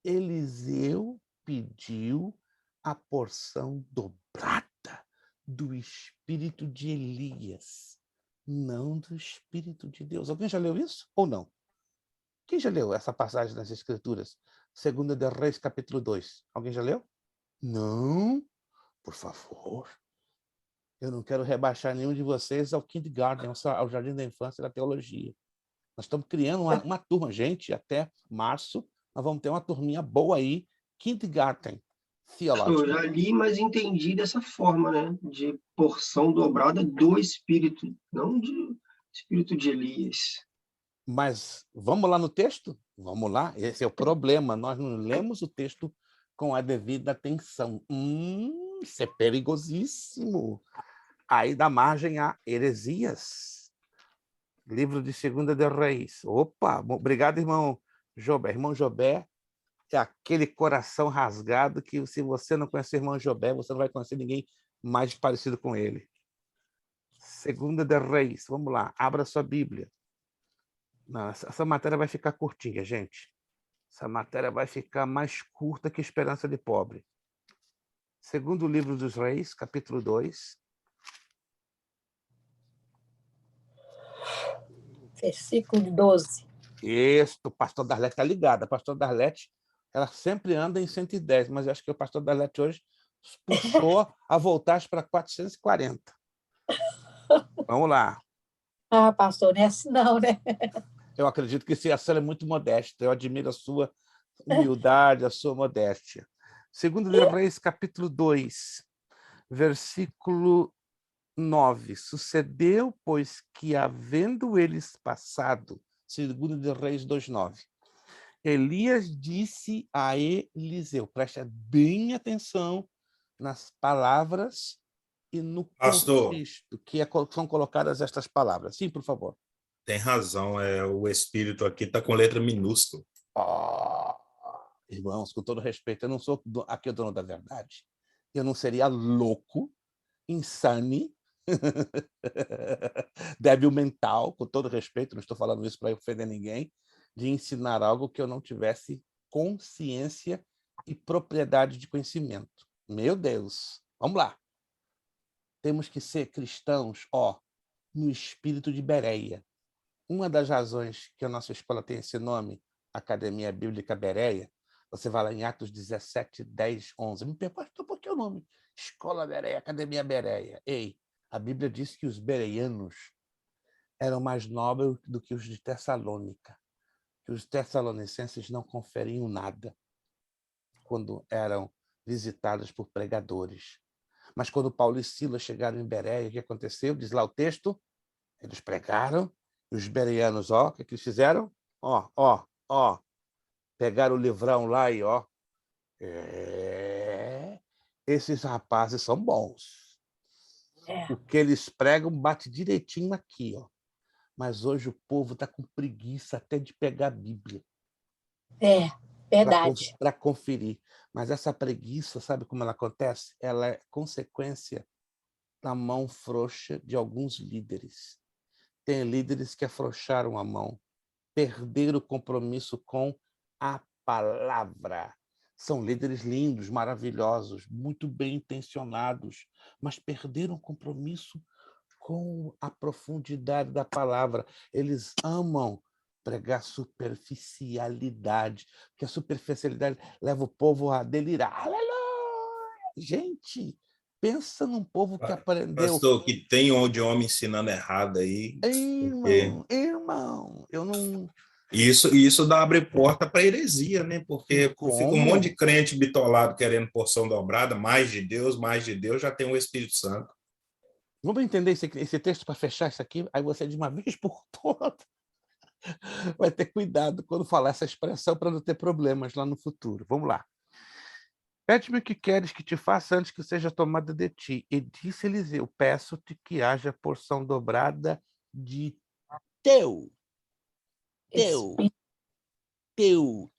Eliseu pediu a porção dobrada do Espírito de Elias, não do Espírito de Deus. Alguém já leu isso ou não? Quem já leu essa passagem nas Escrituras? 2 de Reis, capítulo 2. Alguém já leu? Não? Por favor. Eu não quero rebaixar nenhum de vocês ao kindergarten, ao jardim da infância da teologia. Nós estamos criando uma turma, gente, até março. Nós vamos ter uma turminha boa aí, kindergarten, Eu já li, mas entendi dessa forma, né? De porção dobrada do Espírito, não de Espírito de Elias. Mas vamos lá no texto? Vamos lá, esse é o problema. Nós não lemos o texto com a devida atenção. Isso é perigosíssimo. Aí dá margem a heresias. Livro de 2 de Reis. Opa, obrigado, irmão Jobé. Irmão Jobé é aquele coração rasgado que, se você não conhece o irmão Jobé, você não vai conhecer ninguém mais parecido com ele. 2 de Reis, vamos lá, abra sua Bíblia. Não, essa matéria vai ficar curtinha, gente. Essa matéria vai ficar mais curta que Esperança de Pobre. Segundo livro dos Reis, capítulo 2. Versículo 12. Isso, o pastor Darlete está ligado. A pastor Darlete, ela sempre anda em 110, mas eu acho que o pastor Darlete hoje puxou a voltagem para 440. Vamos lá. Ah, pastor, não é assim não, né? Eu acredito que esse ação é muito modesta. Eu admiro a sua humildade, a sua modéstia. 2 de Reis, capítulo 2, versículo 9. Sucedeu, pois, que, havendo eles passado, 2 de Reis 2:9, Elias disse a Eliseu, presta bem atenção nas palavras e no Pastor, contexto que são colocadas estas palavras. Sim, por favor. tem razão, o espírito aqui está com letra minúscula. Irmãos, com todo respeito, eu não sou aqui o dono da verdade. Eu não seria louco, insane, débil mental, com todo respeito, não estou falando isso para ofender ninguém, de ensinar algo que eu não tivesse consciência e propriedade de conhecimento. Meu Deus, vamos lá. Temos que ser cristãos, no espírito de Bereia. Uma das razões que a nossa escola tem esse nome, Academia Bíblica Bereia, você vai lá em Atos 17, 10, 11. Me pergunta por que o nome? Escola Bereia, Academia Bereia. Ei, a Bíblia diz que os bereianos eram mais nobres do que os de Tessalônica, que os tessalonicenses não conferiam nada quando eram visitados por pregadores. Mas quando Paulo e Silas chegaram em Bereia, o que aconteceu? Diz lá o texto, eles pregaram, e os bereanos, o que eles fizeram? Pegaram o livrão lá e, esses rapazes são bons. O que eles pregam bate direitinho aqui, Mas hoje o povo está com preguiça até de pegar a Bíblia. Verdade. Para conferir. Mas essa preguiça, sabe como ela acontece? Ela é consequência da mão frouxa de alguns líderes. Tem líderes que afrouxaram a mão, perderam o compromisso com a palavra. São líderes lindos, maravilhosos, muito bem intencionados, mas perderam o compromisso com a profundidade da palavra. Eles amam pregar superficialidade, porque a superficialidade leva o povo a delirar. Aleluia! Gente, pensa num povo que aprendeu. Pastor, que tem de homem ensinando errado aí. Irmão, eu não... Isso abre porta para heresia, né? Porque fica um monte de crente bitolado querendo porção dobrada, mais de Deus, já tem o Espírito Santo. Vamos entender esse texto para fechar isso aqui? Aí você, de uma vez por todas, vai ter cuidado quando falar essa expressão para não ter problemas lá no futuro. Vamos lá. Pede-me o que queres que te faça antes que seja tomada de ti. E disse Eliseu, peço-te que haja porção dobrada de teu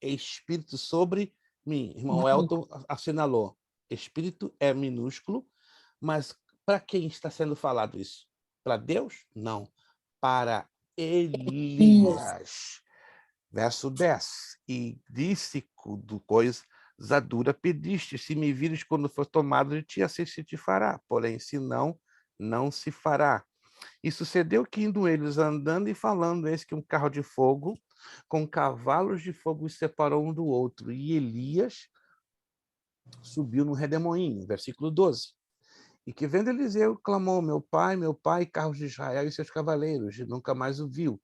espírito sobre mim. Irmão Elton assinalou. Espírito é minúsculo, mas para quem está sendo falado isso? Para Deus? Não. Para Elias. Verso 10. E disse coisa dura pediste, se me vires quando for tomado de ti, assim se te fará. Porém, se não, não se fará. E sucedeu que, indo eles andando e falando, eis que um carro de fogo com cavalos de fogo os separou um do outro. E Elias subiu no redemoinho. Versículo 12. E que vendo Eliseu, clamou, meu pai, carros de Israel e seus cavaleiros, e nunca mais o viu.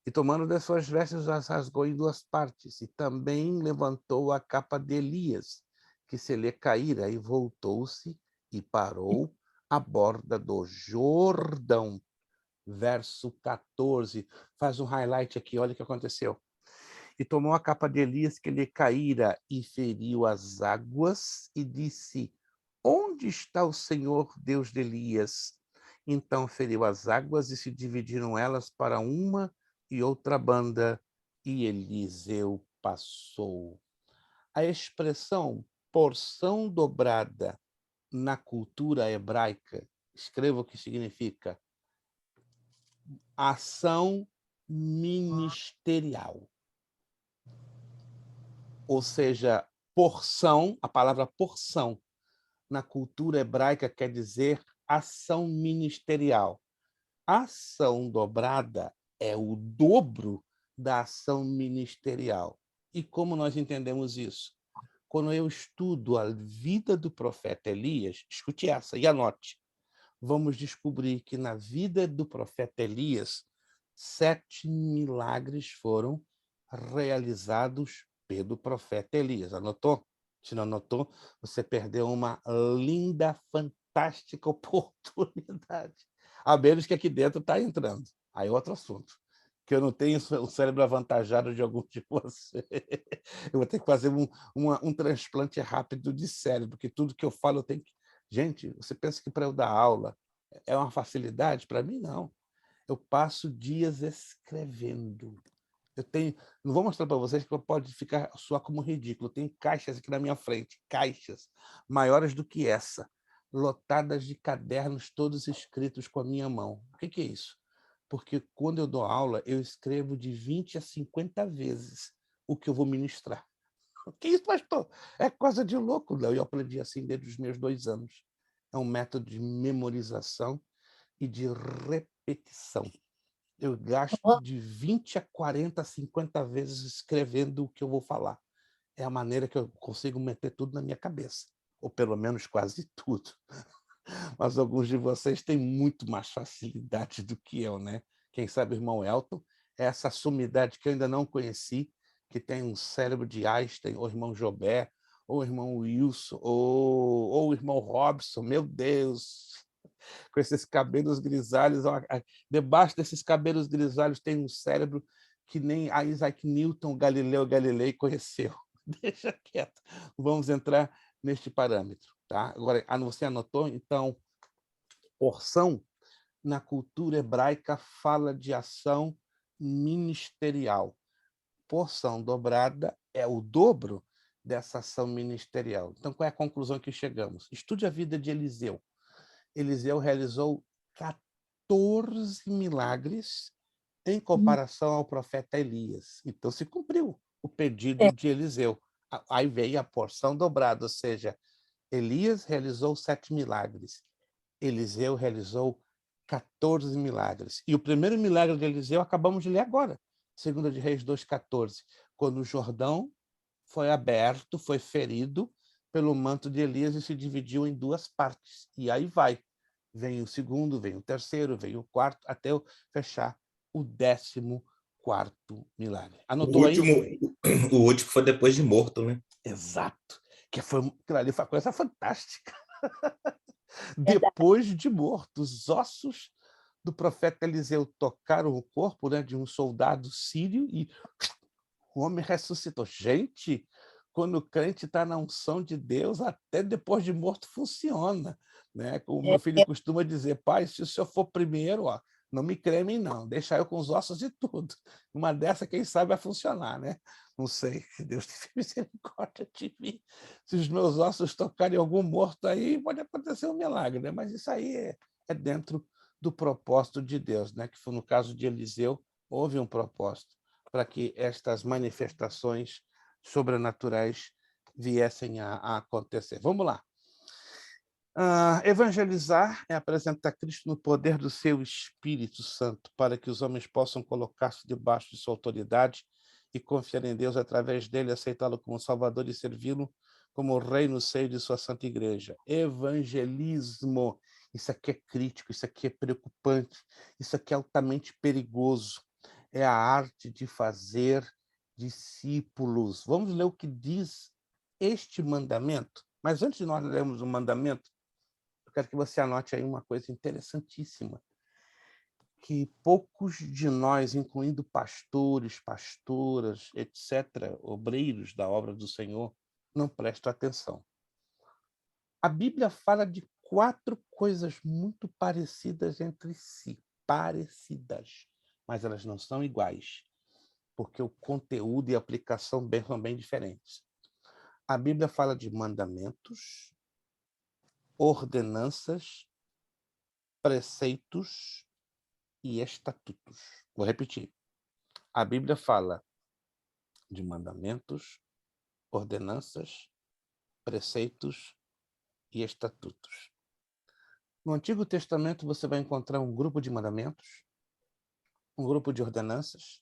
E tomando das suas vestes, as rasgou em duas partes. E também levantou a capa de Elias, que se lhe caíra, e voltou-se e parou à borda do Jordão. Verso 14. Faz um highlight aqui, olha o que aconteceu. E tomou a capa de Elias, que lhe caíra, e feriu as águas, e disse, onde está o Senhor, Deus de Elias? Então feriu as águas, e se dividiram elas para uma e outra banda, e Eliseu passou. A expressão porção dobrada na cultura hebraica, escreva o que significa ação ministerial. Ou seja, porção, a palavra porção, na cultura hebraica quer dizer ação ministerial. Ação dobrada é o dobro da ação ministerial. E como nós entendemos isso? Quando eu estudo a vida do profeta Elias, escute essa e anote, vamos descobrir que na vida do profeta Elias, 7 milagres foram realizados pelo profeta Elias. Anotou? Se não anotou, você perdeu uma linda, fantástica oportunidade. A menos que aqui dentro está entrando. Aí é outro assunto. Que eu não tenho o cérebro avantajado de alguns de vocês. Eu vou ter que fazer um transplante rápido de cérebro, porque tudo que eu falo eu tenho que... Gente, você pensa que para eu dar aula é uma facilidade? Para mim, não. Eu passo dias escrevendo. Eu tenho... Não vou mostrar para vocês que pode soar como ridículo. Eu tenho caixas aqui na minha frente, caixas maiores do que essa, lotadas de cadernos todos escritos com a minha mão. O que é isso? Porque quando eu dou aula, eu escrevo de 20 a 50 vezes o que eu vou ministrar. O que é isso, pastor? É coisa de louco. Eu aprendi assim desde os meus 2 anos. É um método de memorização e de repetição. Eu gasto de 20 a 40, 50 vezes escrevendo o que eu vou falar. É a maneira que eu consigo meter tudo na minha cabeça. Ou pelo menos quase tudo. Mas alguns de vocês têm muito mais facilidade do que eu, né? Quem sabe o irmão Elton, essa sumidade que eu ainda não conheci, que tem um cérebro de Einstein, ou o irmão Jobé, ou o irmão Wilson, ou o irmão Robson, meu Deus! Com esses cabelos grisalhos, debaixo desses cabelos grisalhos tem um cérebro que nem a Isaac Newton, Galileu Galilei conheceu. Deixa quieto. Vamos entrar neste parâmetro. Tá? Agora, você anotou? Então, porção, na cultura hebraica, fala de ação ministerial. Porção dobrada é o dobro dessa ação ministerial. Então, qual é a conclusão que chegamos? Estude a vida de Eliseu. Eliseu realizou 14 milagres em comparação ao profeta Elias. Então, se cumpriu o pedido de Eliseu. Aí veio a porção dobrada, ou seja, Elias realizou 7 milagres. Eliseu realizou 14 milagres. E o primeiro milagre de Eliseu acabamos de ler agora, 2 de Reis 2,14, quando o Jordão foi aberto, foi ferido pelo manto de Elias e se dividiu em 2 partes. E aí vai. Vem o segundo, vem o terceiro, vem o quarto, até eu fechar o 14º milagre. Anotou aí? O último foi depois de morto, né? Exato. Aquilo ali foi uma coisa fantástica. Depois de morto, os ossos do profeta Eliseu tocaram o corpo, né, de um soldado sírio e o homem ressuscitou. Gente, quando o crente está na unção de Deus, até depois de morto funciona. Né? Como o meu filho costuma dizer, pai, se o senhor for primeiro, ó, não me cremem não, deixa eu com os ossos e tudo. Uma dessa, quem sabe, vai funcionar, né? Não sei, Deus tenha misericórdia de mim. Se os meus ossos tocarem algum morto aí, pode acontecer um milagre, né? Mas isso aí é dentro do propósito de Deus, né? Que foi no caso de Eliseu, houve um propósito para que estas manifestações sobrenaturais viessem a acontecer. Vamos lá. Evangelizar é apresentar Cristo no poder do seu Espírito Santo, para que os homens possam colocar-se debaixo de sua autoridade e confiar em Deus através dele, aceitá-lo como Salvador e servi-lo como Rei no seio de sua Santa Igreja. Evangelismo. Isso aqui é crítico, isso aqui é preocupante, isso aqui é altamente perigoso. É a arte de fazer discípulos. Vamos ler o que diz este mandamento. Mas antes de nós lermos o mandamento, eu quero que você anote aí uma coisa interessantíssima, que poucos de nós, incluindo pastores, pastoras, etc., obreiros da obra do Senhor, não prestam atenção. A Bíblia fala de 4 coisas muito parecidas entre si, parecidas, mas elas não são iguais, porque o conteúdo e a aplicação são bem diferentes. A Bíblia fala de mandamentos, ordenanças, preceitos e estatutos. Vou repetir. A Bíblia fala de mandamentos, ordenanças, preceitos e estatutos. No Antigo Testamento você vai encontrar um grupo de mandamentos, um grupo de ordenanças,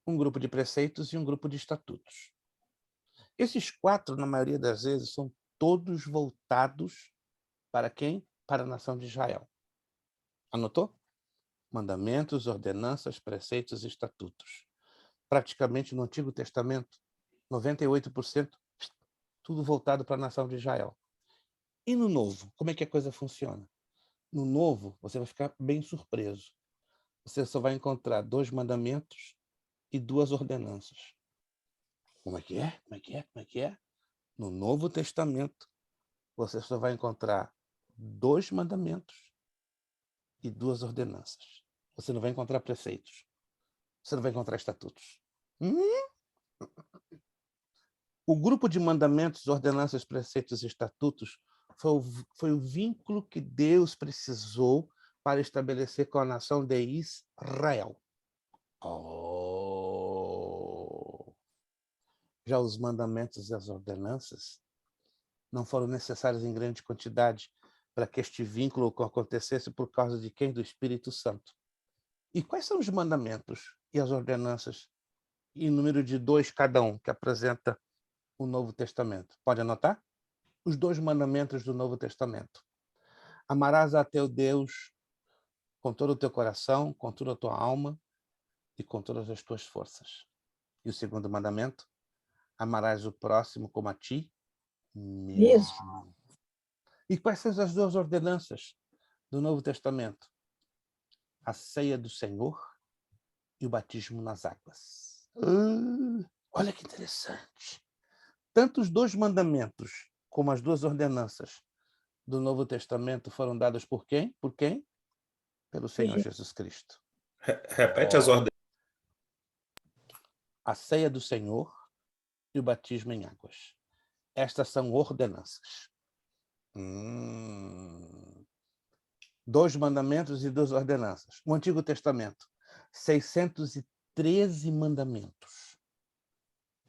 um grupo de preceitos e um grupo de estatutos. Esses 4, na maioria das vezes, são todos voltados para quem? Para a nação de Israel. Anotou? Mandamentos, ordenanças, preceitos e estatutos. Praticamente no Antigo Testamento, 98%, tudo voltado para a nação de Israel. E no novo, como é que a coisa funciona? No novo, você vai ficar bem surpreso. Você só vai encontrar 2 mandamentos e 2 ordenanças. Como é que é? Como é que é? Como é que é? No Novo Testamento, você só vai encontrar 2 mandamentos e 2 ordenanças. Você não vai encontrar preceitos. Você não vai encontrar estatutos. O grupo de mandamentos, ordenanças, preceitos e estatutos foi o vínculo que Deus precisou para estabelecer com a nação de Israel. Já os mandamentos e as ordenanças não foram necessários em grande quantidade para que este vínculo acontecesse por causa de quem? Do Espírito Santo. E quais são os mandamentos e as ordenanças em número de 2 cada um, que apresenta o Novo Testamento? Pode anotar? Os 2 mandamentos do Novo Testamento. Amarás a teu Deus com todo o teu coração, com toda a tua alma e com todas as tuas forças. E o segundo mandamento, amarás o próximo como a ti mesmo. E quais são as 2 ordenanças do Novo Testamento? A ceia do Senhor e o batismo nas águas. Olha que interessante. Tanto os 2 mandamentos como as 2 ordenanças do Novo Testamento foram dadas por quem? Por quem? Pelo Senhor Jesus Cristo. Repete as ordens. A ceia do Senhor e o batismo em águas. Estas são ordenanças. 2 mandamentos e 2 ordenanças. O Antigo Testamento, 613 mandamentos.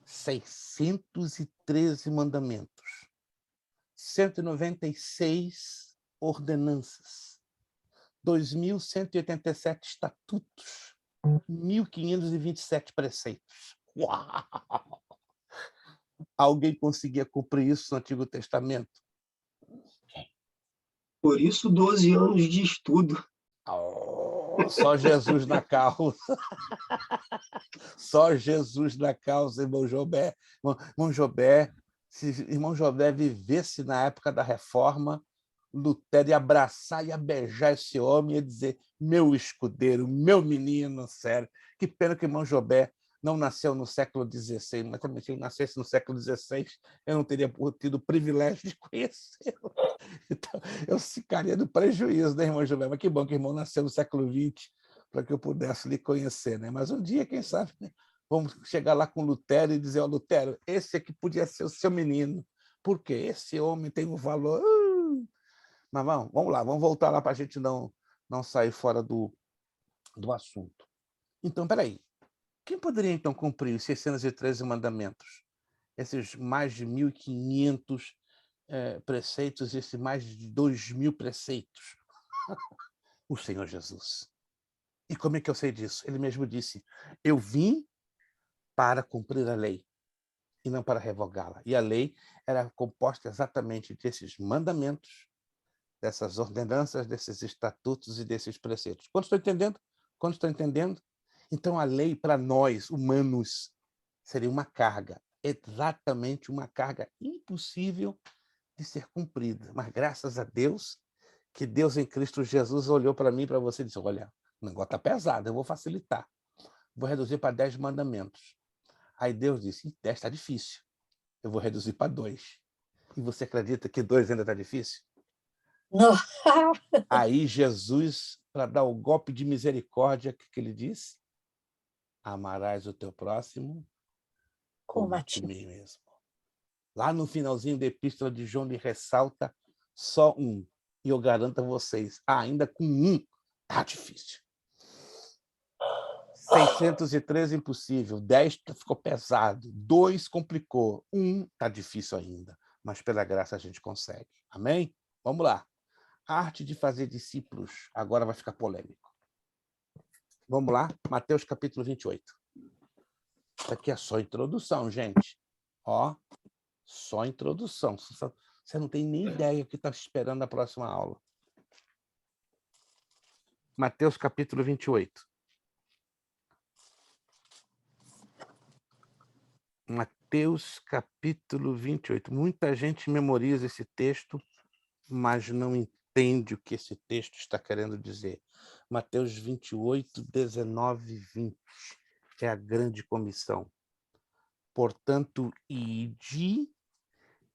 613 mandamentos. 196 ordenanças. 2.187 estatutos. 1.527 preceitos. Uau! Alguém conseguia cumprir isso no Antigo Testamento? Por isso, 12 anos de estudo. Só Jesus na causa. Só Jesus na causa, irmão Jobé. Irmão Jobé, se irmão Jobé vivesse na época da Reforma, Lutero ia abraçar, ia beijar esse homem e ia dizer: meu escudeiro, meu menino, sério. Que pena que o irmão Jobé não nasceu no século XVI, mas também se ele nascesse no século XVI, eu não teria tido o privilégio de conhecê-lo. Então, eu ficaria no prejuízo, né, irmão Jobé? Mas que bom que o irmão nasceu no século XX, para que eu pudesse lhe conhecer, né? Mas um dia, quem sabe, né? Vamos chegar lá com Lutero e dizer: ó, Lutero, esse aqui podia ser o seu menino, porque esse homem tem um valor. Mas vamos lá, vamos voltar lá para a gente não sair fora do assunto. Então, peraí. Quem poderia, então, cumprir os 613 mandamentos? Esses mais de 1.500 preceitos, esses mais de 2.000 preceitos? O Senhor Jesus. E como é que eu sei disso? Ele mesmo disse: eu vim para cumprir a lei e não para revogá-la. E a lei era composta exatamente desses mandamentos, dessas ordenanças, desses estatutos e desses preceitos. Quantos estão entendendo? Quantos estão entendendo? Então, a lei, para nós, humanos, seria uma carga, exatamente uma carga impossível de ser cumprida. Mas, graças a Deus, que Deus em Cristo Jesus olhou para mim e para você e disse: olha, o negócio está pesado, eu vou facilitar. Vou reduzir para 10 mandamentos. Aí Deus disse: 10 está difícil. Eu vou reduzir para 2. E você acredita que 2 ainda está difícil? Não. Aí Jesus, para dar o golpe de misericórdia, o que ele disse? Amarás o teu próximo como a ti mesmo. Lá no finalzinho da epístola de João, ele ressalta só um. E eu garanto a vocês, ainda com um, tá difícil. 613 impossível, 10 ficou pesado, 2 complicou, 1 tá difícil ainda, mas pela graça a gente consegue. Amém? Vamos lá. A arte de fazer discípulos, agora vai ficar polêmico. Vamos lá, Mateus capítulo 28. Isso aqui é só introdução, gente. Ó, só introdução. Você não tem nem ideia o que está esperando na próxima aula. Mateus capítulo 28. Mateus capítulo 28. Muita gente memoriza esse texto mas não entende o que esse texto está querendo dizer. Mateus 28, 19 e 20 é a grande comissão. Portanto, ide,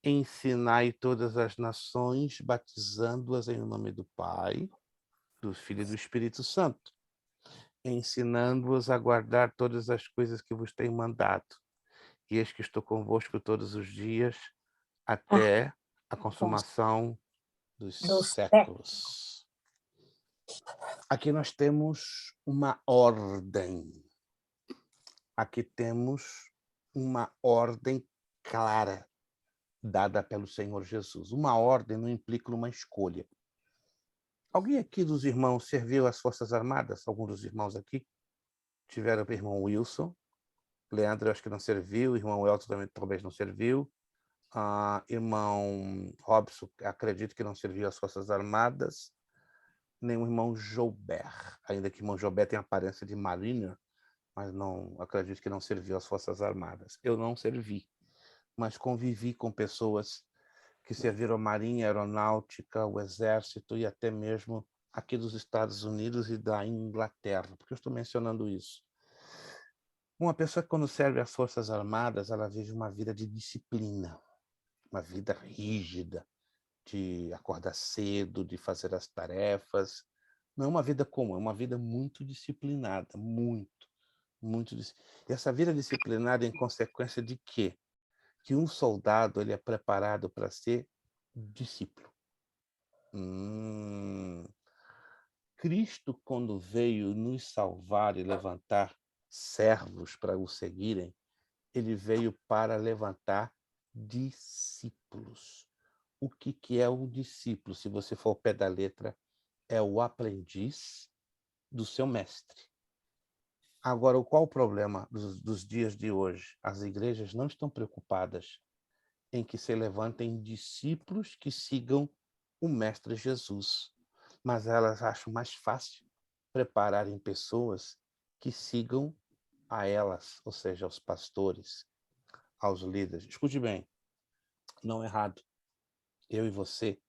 ensinai todas as nações, batizando-as em nome do Pai, do Filho e do Espírito Santo, ensinando-as a guardar todas as coisas que vos tenho mandado. E eis que estou convosco todos os dias, até a consumação dos séculos. Aqui nós temos uma ordem. Aqui temos uma ordem clara, dada pelo Senhor Jesus. Uma ordem não implica uma escolha. Alguém aqui dos irmãos serviu às Forças Armadas? Algum dos irmãos aqui? Tiveram o irmão Wilson. Leandro, acho que não serviu. O irmão Elton também talvez não serviu. Irmão Robson, acredito que não serviu às Forças Armadas. Nem o irmão Joubert. Ainda que o irmão Joubert tem aparência de mariner, mas não acredito que não serviu às Forças Armadas. Eu não servi, mas convivi com pessoas que serviram a Marinha, a Aeronáutica, o Exército e até mesmo aqui dos Estados Unidos e da Inglaterra. Por que eu estou mencionando isso? Uma pessoa que quando serve às Forças Armadas, ela vive uma vida de disciplina, uma vida rígida, de acordar cedo, de fazer as tarefas. Não é uma vida comum, é uma vida muito disciplinada, muito. E essa vida disciplinada é em consequência de quê? Que um soldado ele é preparado para ser discípulo. Cristo, quando veio nos salvar e levantar servos para o seguirem, ele veio para levantar discípulos. O que é o discípulo? Se você for ao pé da letra, é o aprendiz do seu mestre. Agora, qual o problema dos dias de hoje? As igrejas não estão preocupadas em que se levantem discípulos que sigam o Mestre Jesus, mas elas acham mais fácil prepararem pessoas que sigam a elas, ou seja, aos pastores, aos líderes. Escute bem, não é errado. Eu e você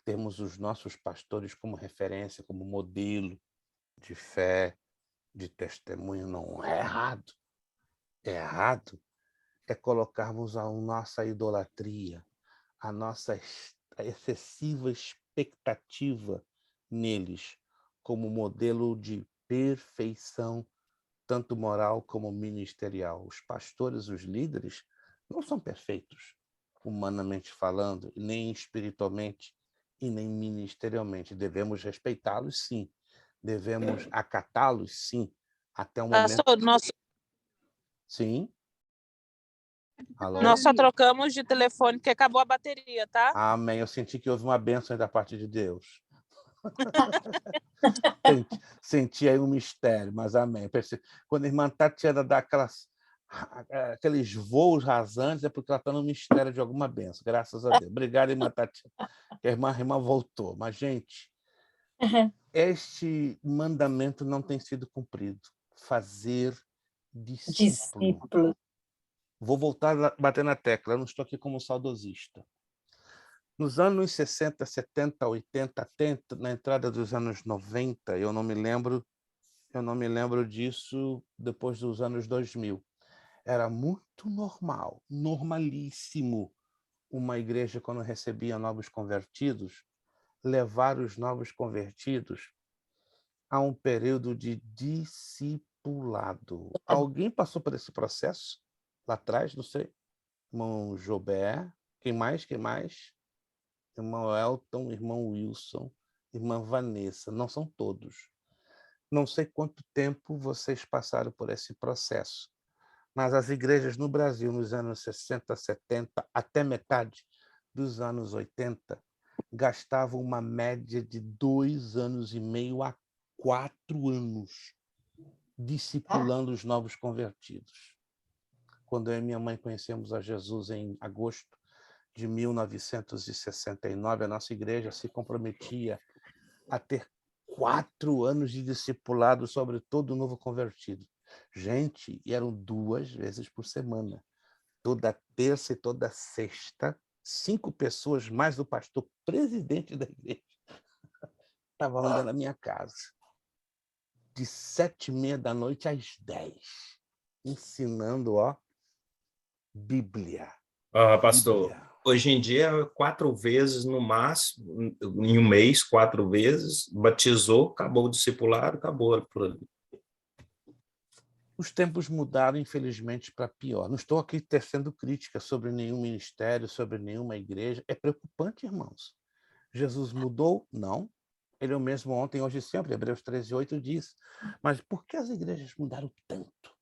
temos os nossos pastores como referência, como modelo de fé, de testemunho. Não é errado. Errado é colocarmos a nossa idolatria, a nossa excessiva expectativa neles como modelo de perfeição, tanto moral como ministerial. Os pastores, os líderes, não são perfeitos, humanamente falando, nem espiritualmente e nem ministerialmente. Devemos respeitá-los, sim. Devemos acatá-los, sim, até o momento... Pastor, nós Sim? Alô? Nós só trocamos de telefone porque acabou a bateria, tá? Amém. Eu senti que houve uma bênção da parte de Deus. Senti aí um mistério, mas amém. Quando a irmã Tatiana dá aqueles voos rasantes, é porque ela está no mistério de alguma bênção. Graças a Deus. Obrigado, irmã Tatiana. A irmã voltou. Mas, gente, este mandamento não tem sido cumprido. Fazer discípulo. Vou voltar a bater na tecla, eu não estou aqui como saudosista. Nos anos 60, 70, 80, até na entrada dos anos 90, eu não me lembro disso depois dos anos 2000. Era muito normal, normalíssimo, uma igreja, quando recebia novos convertidos, levar os novos convertidos a um período de discipulado. Alguém passou por esse processo? Lá atrás, não sei. Irmão Joubert, quem mais? Irmão Elton, irmão Wilson, irmã Vanessa, não são todos. Não sei quanto tempo vocês passaram por esse processo, mas as igrejas no Brasil, nos anos 60, 70, até metade dos anos 80, gastavam uma média de 2 anos e meio a 4 anos discipulando os novos convertidos. Quando eu e minha mãe conhecemos a Jesus em agosto de 1969, a nossa igreja se comprometia a ter 4 anos de discipulado sobre todo novo convertido. Gente, e eram 2 vezes por semana. Toda terça e toda sexta 5 pessoas, mais o pastor presidente da igreja, estavam andando na minha casa, de 7h30 da noite às 10, ensinando, Bíblia. Pastor, Bíblia. hoje em dia, 4 vezes no máximo, em um mês, 4 vezes, batizou, acabou o discipulado, acabou por ali. Os tempos mudaram, infelizmente, para pior. Não estou aqui tecendo crítica sobre nenhum ministério, sobre nenhuma igreja. É preocupante, irmãos. Jesus mudou? Não. Ele é o mesmo ontem, hoje e sempre. Hebreus 13:8 diz. Mas por que as igrejas mudaram tanto?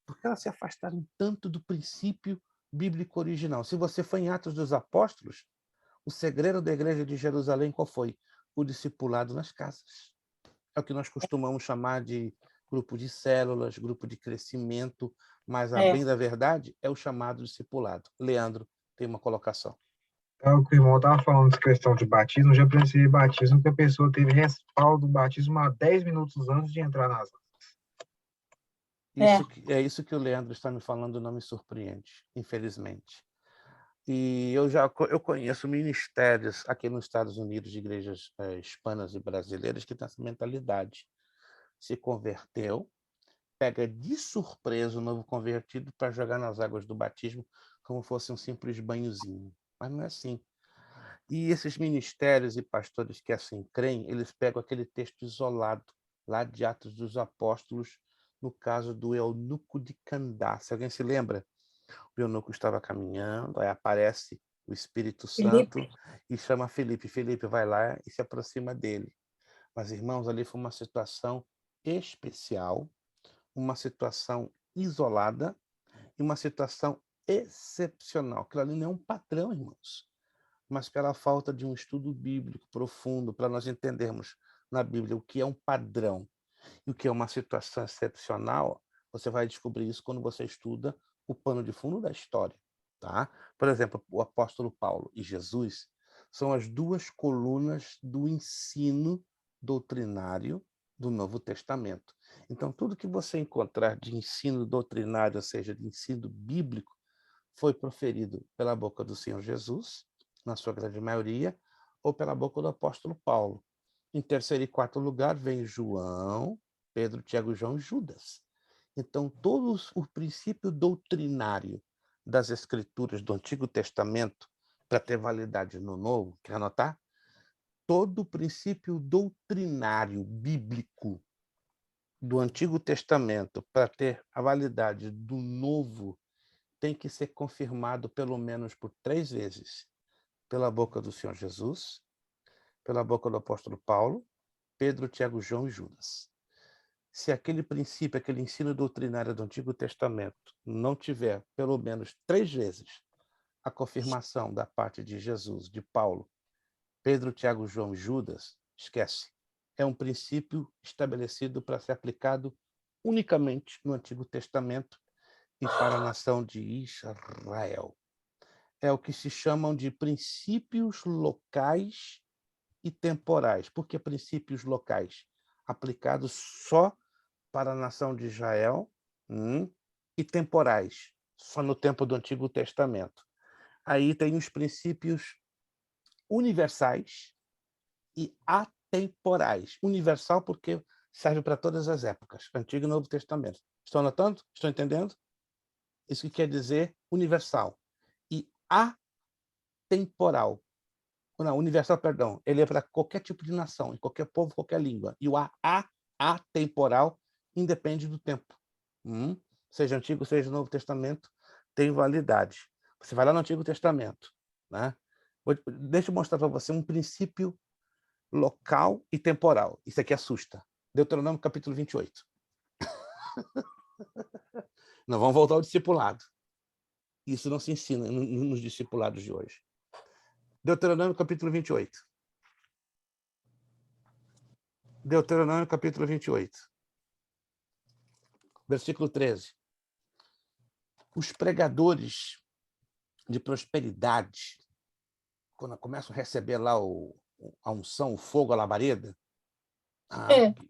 Por que elas se afastaram tanto do princípio bíblico original? Se você foi em Atos dos Apóstolos, o segredo da igreja de Jerusalém qual foi? O discipulado nas casas. É o que nós costumamos chamar de grupo de células, grupo de crescimento, mas a bem da verdade é o chamado discipulado. Leandro, tem uma colocação. É o que o irmão estava falando de questão de batismo, já presenciei batismo que a pessoa teve respaldo do batismo há 10 minutos antes de entrar nas É isso que o Leandro está me falando, não me surpreende, infelizmente. E eu conheço ministérios aqui nos Estados Unidos, de igrejas hispanas e brasileiras, que têm essa mentalidade. Se converteu, pega de surpresa o novo convertido para jogar nas águas do batismo como fosse um simples banhozinho. Mas não é assim. E esses ministérios e pastores que assim creem, eles pegam aquele texto isolado, lá de Atos dos Apóstolos, no caso do eunuco de Candace. Alguém se lembra? O eunuco estava caminhando, aí aparece o Espírito Santo e chama Felipe. Felipe vai lá e se aproxima dele. Mas, irmãos, ali foi uma situação especial, uma situação isolada e uma situação excepcional. Aquilo ali não é um padrão, irmãos, mas pela falta de um estudo bíblico profundo para nós entendermos na Bíblia o que é um padrão e o que é uma situação excepcional, você vai descobrir isso quando você estuda o pano de fundo da história, tá? Por exemplo, o apóstolo Paulo e Jesus são as duas colunas do ensino doutrinário do Novo Testamento. Então, tudo que você encontrar de ensino doutrinário, ou seja, de ensino bíblico, foi proferido pela boca do Senhor Jesus, na sua grande maioria, ou pela boca do apóstolo Paulo. Em terceiro e quarto lugar vem João, Pedro, Tiago, João e Judas. Então, todo o princípio doutrinário das Escrituras do Antigo Testamento, para ter validade no Novo, quer anotar? Todo o princípio doutrinário bíblico do Antigo Testamento, para ter a validade do Novo, tem que ser confirmado pelo menos por 3 vezes. Pela boca do Senhor Jesus, pela boca do apóstolo Paulo, Pedro, Tiago, João e Judas. Se aquele princípio, aquele ensino doutrinário do Antigo Testamento não tiver pelo menos 3 vezes a confirmação da parte de Jesus, de Paulo, Pedro, Tiago, João e Judas, esquece. É um princípio estabelecido para ser aplicado unicamente no Antigo Testamento e para a nação de Israel. É o que se chamam de princípios locais e temporais. Por que princípios locais? Aplicados só para a nação de Israel, e temporais, só no tempo do Antigo Testamento. Aí tem os princípios universais e atemporais. Universal porque serve para todas as épocas, Antigo e Novo Testamento. Estão anotando? Estão entendendo? Isso que quer dizer universal. E atemporal. Não, universal, perdão. Ele é para qualquer tipo de nação, em qualquer povo, qualquer língua. E o atemporal independe do tempo. Seja Antigo, seja Novo Testamento, tem validade. Você vai lá no Antigo Testamento, né? Deixa eu mostrar para você um princípio local e temporal. Isso aqui assusta. Deuteronômio capítulo 28. Não, vamos voltar ao discipulado. Isso não se ensina nos discipulados de hoje. Deuteronômio capítulo 28. Deuteronômio capítulo 28. Versículo 13. Os pregadores de prosperidade, quando começam a receber lá a unção, o fogo, a labareda,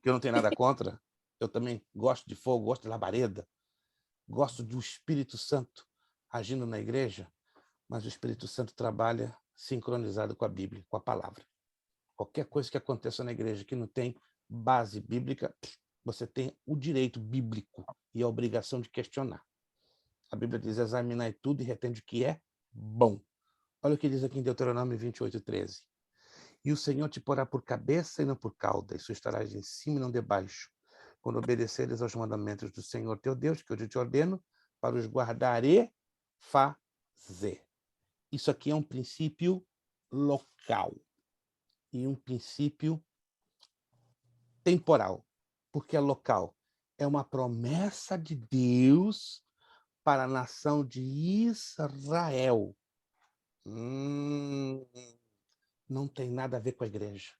que eu não tenho nada contra, eu também gosto de fogo, gosto de labareda, gosto do Espírito Santo agindo na igreja, mas o Espírito Santo trabalha sincronizado com a Bíblia, com a palavra. Qualquer coisa que aconteça na igreja que não tem base bíblica, você tem o direito bíblico e a obrigação de questionar. A Bíblia diz: examinai tudo e retende o que é bom. Olha o que diz aqui em Deuteronômio 28:13. E o Senhor te porá por cabeça e não por cauda, e tu estarás em cima e não debaixo, quando obedeceres aos mandamentos do Senhor teu Deus, que hoje te ordeno, para os guardar e fazer. Isso aqui é um princípio local e um princípio temporal. Porque é local. É uma promessa de Deus para a nação de Israel. Não tem nada a ver com a igreja.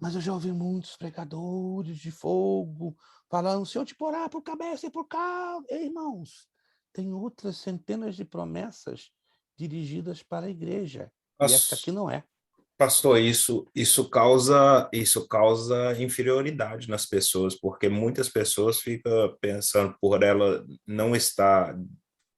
Mas eu já ouvi muitos pregadores de fogo falando: o Senhor te porá por cabeça e por cauda. Irmãos, tem outras centenas de promessas dirigidas para a igreja. E esta aqui não é. Pastor, isso causa inferioridade nas pessoas, porque muitas pessoas ficam pensando, por ela não estar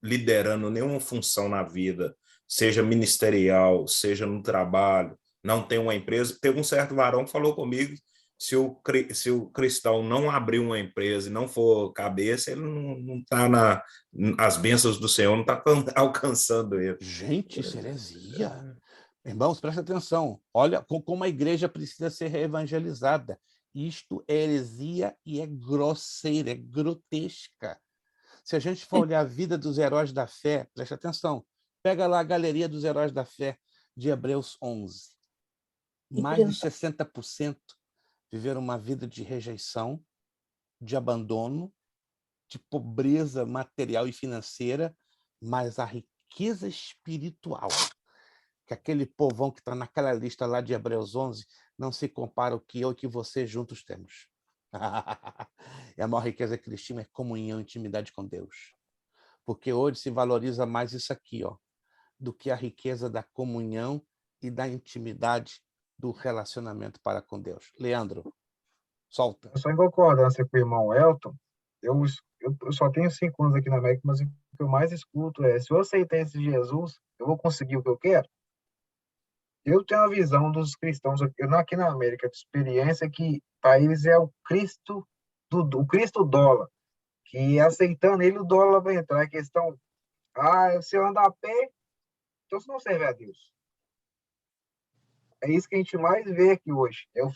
liderando nenhuma função na vida, seja ministerial, seja no trabalho, não tem uma empresa. Teve um certo varão que falou comigo: se o cristão não abrir uma empresa e não for cabeça, ele não está as bênçãos do Senhor não está alcançando ele. Gente, isso é heresia. Irmãos, presta atenção. Olha como a igreja precisa ser reevangelizada. Isto é heresia e é grosseira, é grotesca. Se a gente for olhar a vida dos heróis da fé, presta atenção. Pega lá a galeria dos heróis da fé de Hebreus 11. Mais de 60% viveram uma vida de rejeição, de abandono, de pobreza material e financeira, mas a riqueza espiritual, que aquele povão que está naquela lista lá de Hebreus 11 não se compara ao que eu e que você juntos temos. E a maior riqueza que eles tinham é comunhão, intimidade com Deus. Porque hoje se valoriza mais isso aqui, do que a riqueza da comunhão e da intimidade do relacionamento para com Deus. Leandro, solta. Só em concordância com o irmão Elton, eu só tenho 5 anos aqui na América, mas o que eu mais escuto é: se eu aceitar esse Jesus, eu vou conseguir o que eu quero? Eu tenho a visão dos cristãos aqui na América, de experiência, que para eles é o Cristo dólar, que aceitando ele, o dólar vai entrar. A questão: se eu andar a pé, então você não serve a Deus. É isso que a gente mais vê aqui hoje. Eu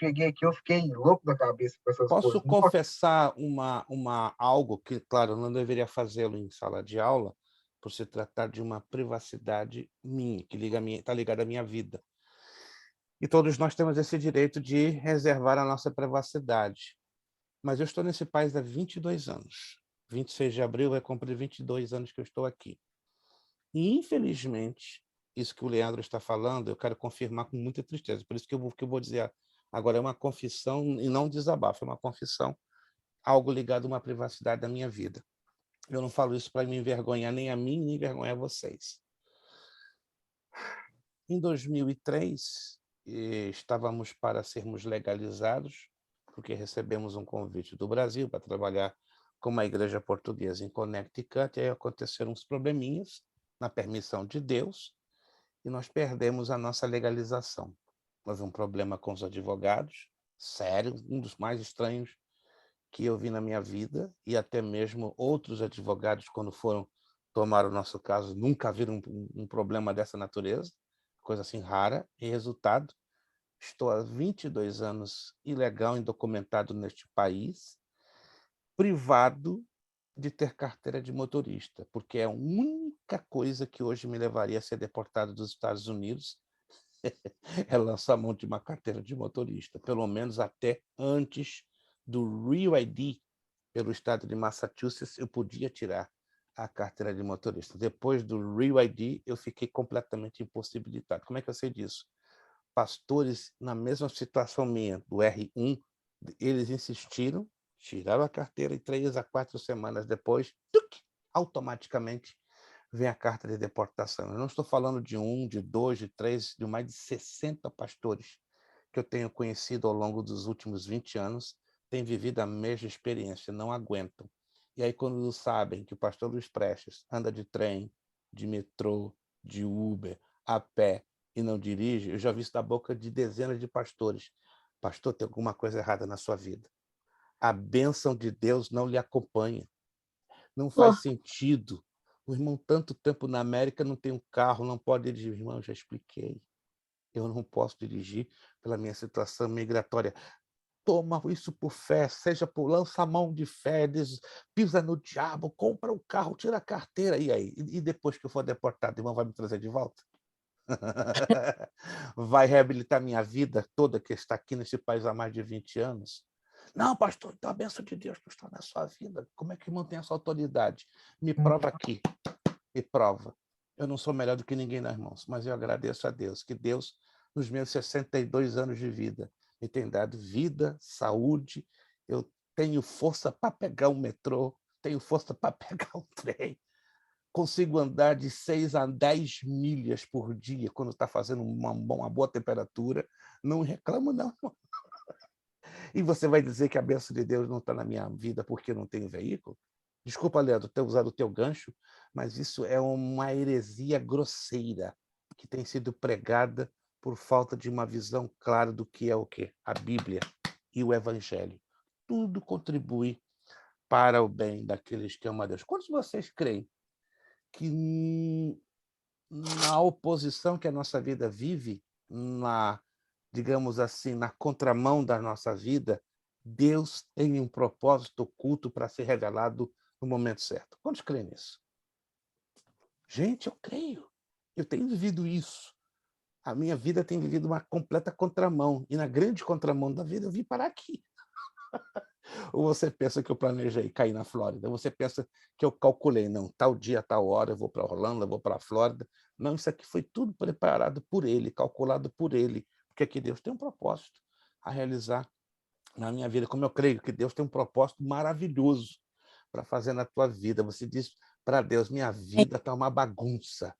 cheguei aqui, eu fiquei louco da cabeça com essas coisas. Posso confessar algo que, claro, eu não deveria fazê-lo em sala de aula, por se tratar de uma privacidade minha, que está ligada à minha vida. E todos nós temos esse direito de reservar a nossa privacidade. Mas eu estou nesse país há 22 anos. 26 de abril vai cumprir 22 anos que eu estou aqui. E, infelizmente, isso que o Leandro está falando, eu quero confirmar com muita tristeza. Por isso que eu vou dizer agora, é uma confissão e não um desabafo, é uma confissão, algo ligado a uma privacidade da minha vida. Eu não falo isso para me envergonhar nem a mim, nem envergonhar vocês. Em 2003, estávamos para sermos legalizados, porque recebemos um convite do Brasil para trabalhar com uma igreja portuguesa em Connecticut, e aí aconteceram uns probleminhas na permissão de Deus, e nós perdemos a nossa legalização. Houve um problema com os advogados, sério, um dos mais estranhos que eu vi na minha vida, e até mesmo outros advogados, quando foram tomar o nosso caso, nunca viram um problema dessa natureza, coisa assim rara, e resultado, estou há 22 anos ilegal, indocumentado neste país, privado de ter carteira de motorista, porque é a única coisa que hoje me levaria a ser deportado dos Estados Unidos é lançar a mão de uma carteira de motorista, pelo menos até antes do Real ID pelo estado de Massachusetts, eu podia tirar a carteira de motorista. Depois do Real ID, eu fiquei completamente impossibilitado. Como é que eu sei disso? Pastores na mesma situação minha, do R1, eles insistiram, tiraram a carteira e 3 a 4 semanas depois, automaticamente vem a carta de deportação. Eu não estou falando de 1, de 2, de 3, de mais de 60 pastores que eu tenho conhecido ao longo dos últimos 20 anos, têm vivido a mesma experiência, não aguentam. E aí, quando sabem que o pastor Luiz Prestes anda de trem, de metrô, de Uber, a pé e não dirige, eu já vi isso da boca de dezenas de pastores. Pastor, tem alguma coisa errada na sua vida. A bênção de Deus não lhe acompanha. Não faz sentido. O irmão, tanto tempo na América, não tem um carro, não pode dirigir. Irmão, eu já expliquei. Eu não posso dirigir pela minha situação migratória. Toma isso por fé, seja por lança a mão de fé, pisa no diabo, compra um carro, tira a carteira. E aí? E depois que eu for deportado, irmão, vai me trazer de volta? Vai reabilitar minha vida toda que está aqui nesse país há mais de 20 anos? Não, pastor, então a bênção de Deus não está na sua vida. Como é que mantém essa autoridade? Me prova aqui, me prova. Eu não sou melhor do que ninguém, não, irmãos, mas eu agradeço a Deus, que Deus, nos meus 62 anos de vida, me tem dado vida, saúde, eu tenho força para pegar um metrô, tenho força para pegar um trem, consigo andar de 6 a 10 milhas por dia quando está fazendo uma boa temperatura, não reclamo não. E você vai dizer que a bênção de Deus não está na minha vida porque eu não tenho veículo? Desculpa, Leandro, ter usado o teu gancho, mas isso é uma heresia grosseira que tem sido pregada por falta de uma visão clara do que é o quê? A Bíblia e o Evangelho. Tudo contribui para o bem daqueles que amam a Deus. Quantos de vocês creem que na oposição que a nossa vida vive, digamos assim, na contramão da nossa vida, Deus tem um propósito oculto para ser revelado no momento certo? Quantos creem nisso? Gente, eu creio. Eu tenho vivido isso. A minha vida tem vivido uma completa contramão. E na grande contramão da vida, eu vim parar aqui. Ou você pensa que eu planejei cair na Flórida? Ou você pensa que eu calculei, não, tal dia, tal hora, eu vou para Orlando, eu vou para a Flórida. Não, isso aqui foi tudo preparado por ele, calculado por ele. Porque aqui Deus tem um propósito a realizar na minha vida. Como eu creio que Deus tem um propósito maravilhoso para fazer na tua vida. Você diz para Deus, minha vida está uma bagunça.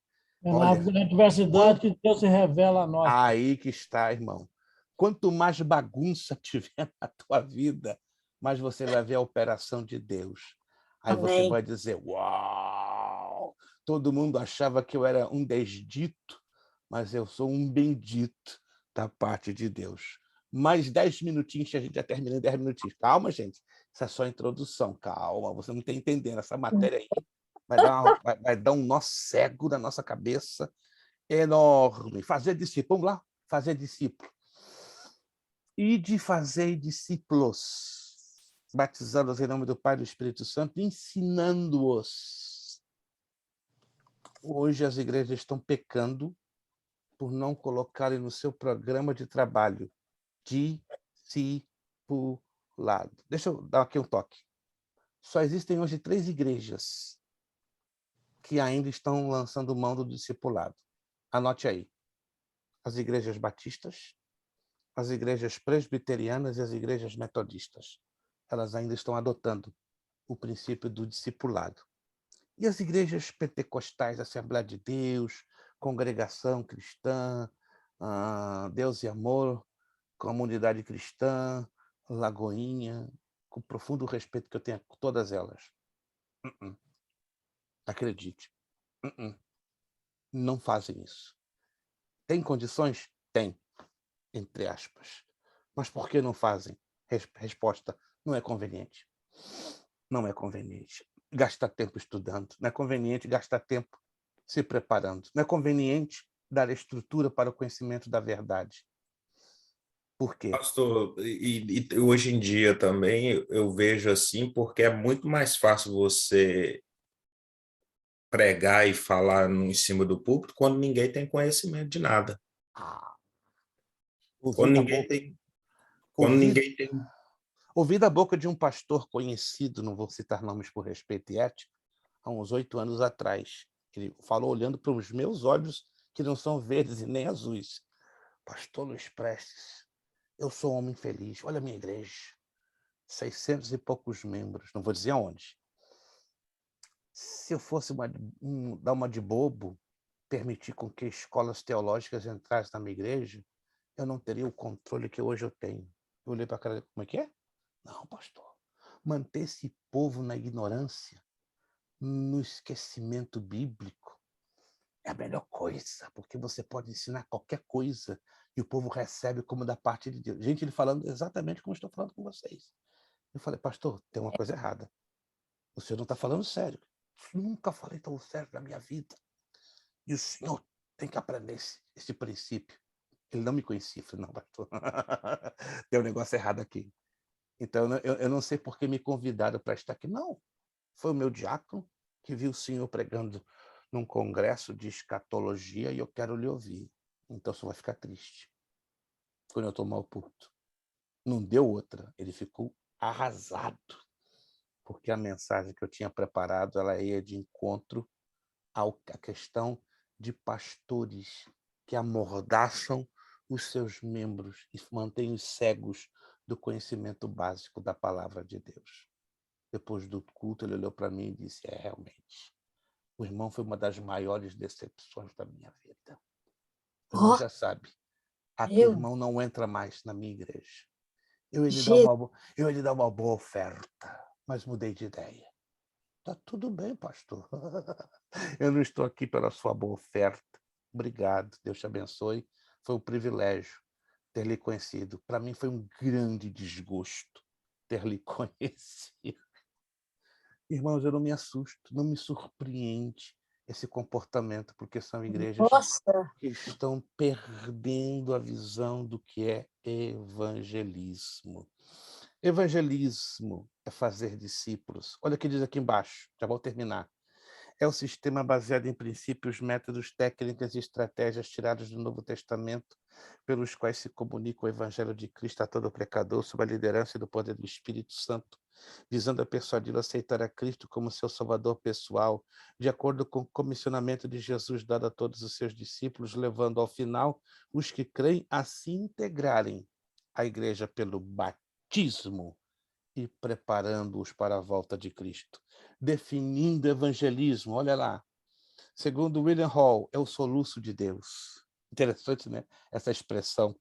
É Olha, na adversidade que Deus se revela a nós. aí que está, irmão. Quanto mais bagunça tiver na tua vida, mais você vai ver a operação de Deus. Aí você Amém. vai dizer, uau! Todo mundo achava que eu era um desdito, mas eu sou um bendito da parte de Deus. Mais 10 minutinhos que a gente já termina em 10 minutinhos. Calma, gente. Isso é só a introdução. Calma, você não está entendendo. Essa matéria aí vai dar um nó cego na nossa cabeça enorme. Fazer discípulo. Vamos lá? Fazer discípulo. E de fazer discípulos, batizando-os em nome do Pai e do Espírito Santo, ensinando-os. Hoje as igrejas estão pecando por não colocarem no seu programa de trabalho discipulado. Deixa eu dar aqui um toque. Só existem hoje 3 igrejas que ainda estão lançando mão do discipulado. Anote aí. As igrejas batistas, as igrejas presbiterianas e as igrejas metodistas. Elas ainda estão adotando o princípio do discipulado. E as igrejas pentecostais, Assembleia de Deus, Congregação Cristã, Deus e Amor, Comunidade Cristã, Lagoinha, com profundo respeito que eu tenho a todas elas. Acredite. Não fazem isso. Tem condições? Tem, entre aspas. Mas por que não fazem? Resposta, não é conveniente. Não é conveniente gastar tempo estudando. Não é conveniente gastar tempo se preparando. Não é conveniente dar estrutura para o conhecimento da verdade. Por quê? Pastor, e hoje em dia também eu vejo assim, porque é muito mais fácil você pregar e falar em cima do púlpito quando ninguém tem conhecimento de nada. Ouvi da boca de um pastor conhecido, não vou citar nomes por respeito e ética, há uns 8 anos atrás. Ele falou olhando para os meus olhos, que não são verdes e nem azuis. Pastor Luiz Prestes, eu sou um homem feliz. Olha a minha igreja. 600 e poucos membros. Não vou dizer aonde. Se eu fosse dar uma de bobo, permitir com que escolas teológicas entrassem na minha igreja, eu não teria o controle que hoje eu tenho. Eu olhei para a cara, como é que é? Não, pastor. Manter esse povo na ignorância, no esquecimento bíblico, é a melhor coisa, porque você pode ensinar qualquer coisa e o povo recebe como da parte de Deus. Gente, ele falando exatamente como eu estou falando com vocês. Eu falei, pastor, tem uma coisa errada. O senhor não está falando sério. Eu nunca falei tão sério na minha vida. E o senhor tem que aprender esse princípio. Ele não me conhecia. Eu falei, não, pastor, tem um negócio errado aqui. Então, eu não sei por que me convidaram para estar aqui. Não, foi o meu diácono que viu o senhor pregando num congresso de escatologia e eu quero lhe ouvir. Então, o senhor vai ficar triste quando eu tomar o púlpito. Não deu outra. Ele ficou arrasado, porque a mensagem que eu tinha preparado ela ia de encontro à questão de pastores que amordaçam os seus membros e mantêm os cegos do conhecimento básico da palavra de Deus. Depois do culto, ele olhou para mim e disse, realmente, o irmão foi uma das maiores decepções da minha vida. O irmão já sabe, aqui o irmão não entra mais na minha igreja. Eu ia lhe dar uma boa oferta, mas mudei de ideia. Tá tudo bem, pastor. Eu não estou aqui pela sua boa oferta. Obrigado, Deus te abençoe. Foi um privilégio ter lhe conhecido. Para mim foi um grande desgosto ter lhe conhecido. Irmãos, eu não me assusto, não me surpreende esse comportamento, porque são igrejas que estão perdendo a visão do que é evangelismo. Evangelismo é fazer discípulos. Olha o que diz aqui embaixo, já vou terminar. É o sistema baseado em princípios, métodos, técnicas e estratégias tirados do Novo Testamento, pelos quais se comunica o Evangelho de Cristo a todo pecador, sob a liderança e do poder do Espírito Santo, visando a persuadi-lo a aceitar a Cristo como seu Salvador pessoal, de acordo com o comissionamento de Jesus dado a todos os seus discípulos, levando ao final os que creem a se integrarem à igreja pelo batismo e preparando-os para a volta de Cristo. Definindo evangelismo, olha lá. Segundo William Hall, é o soluço de Deus. Interessante, né? Essa expressão.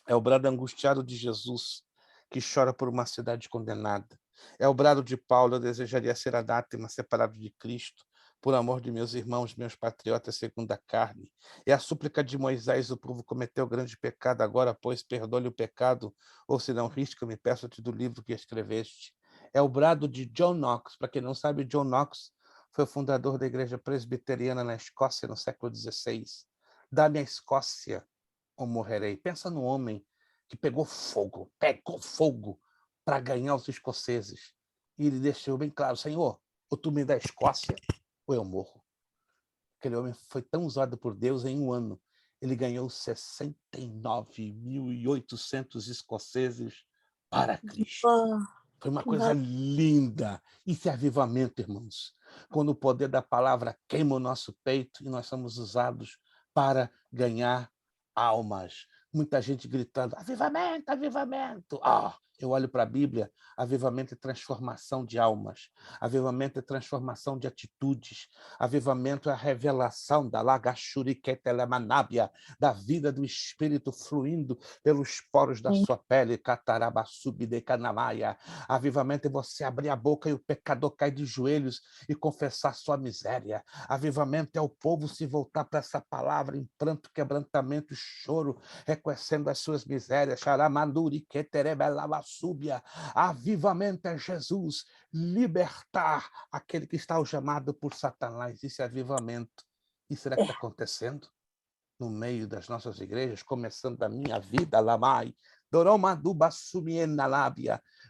É o brado angustiado de Jesus, que chora por uma cidade condenada. É o brado de Paulo, eu desejaria ser anátema, separado de Cristo, por amor de meus irmãos, meus patriotas segundo a carne. É a súplica de Moisés, o povo cometeu grande pecado, agora, pois, perdoe o pecado, ou se não risca-me, peço-te do livro que escreveste. É o brado de John Knox. Para quem não sabe, John Knox foi o fundador da igreja presbiteriana na Escócia, no século XVI. Dá-me a Escócia, ou morrerei. Pensa no homem que pegou fogo para ganhar os escoceses. E ele deixou bem claro, Senhor, ou tu me dá a Escócia, ou eu morro. Aquele homem foi tão usado por Deus em um ano. Ele ganhou 69.800 escoceses para Cristo. Foi uma coisa linda. Isso é avivamento, irmãos. Quando o poder da palavra queima o nosso peito e nós somos usados para ganhar almas. Muita gente gritando, avivamento, avivamento. Eu olho para a Bíblia, avivamento é transformação de almas, avivamento é transformação de atitudes, avivamento é a revelação da lagachuriketelemanabia, da vida do Espírito fluindo pelos poros da sua pele, catarabasubdecanamaia. Avivamento é você abrir a boca e o pecador cair de joelhos e confessar sua miséria. Avivamento é o povo se voltar para essa palavra em pranto, quebrantamento e choro, reconhecendo as suas misérias. Avivamento é Jesus libertar aquele que está algemado por Satanás. Isso é avivamento. E será que está acontecendo no meio das nossas igrejas, começando da minha vida, Lamai?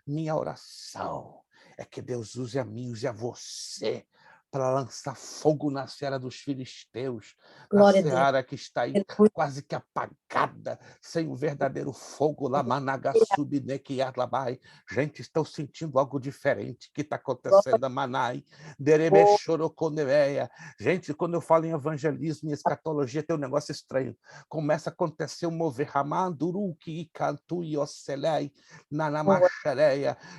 Minha oração é que Deus use a mim, use a você, para lançar fogo na seara dos filisteus, na seara que está aí quase que apagada, sem o verdadeiro fogo. Gente, estou sentindo algo diferente que está acontecendo, Manai. Gente, quando eu falo em evangelismo e escatologia, tem um negócio estranho. Começa a acontecer um mover.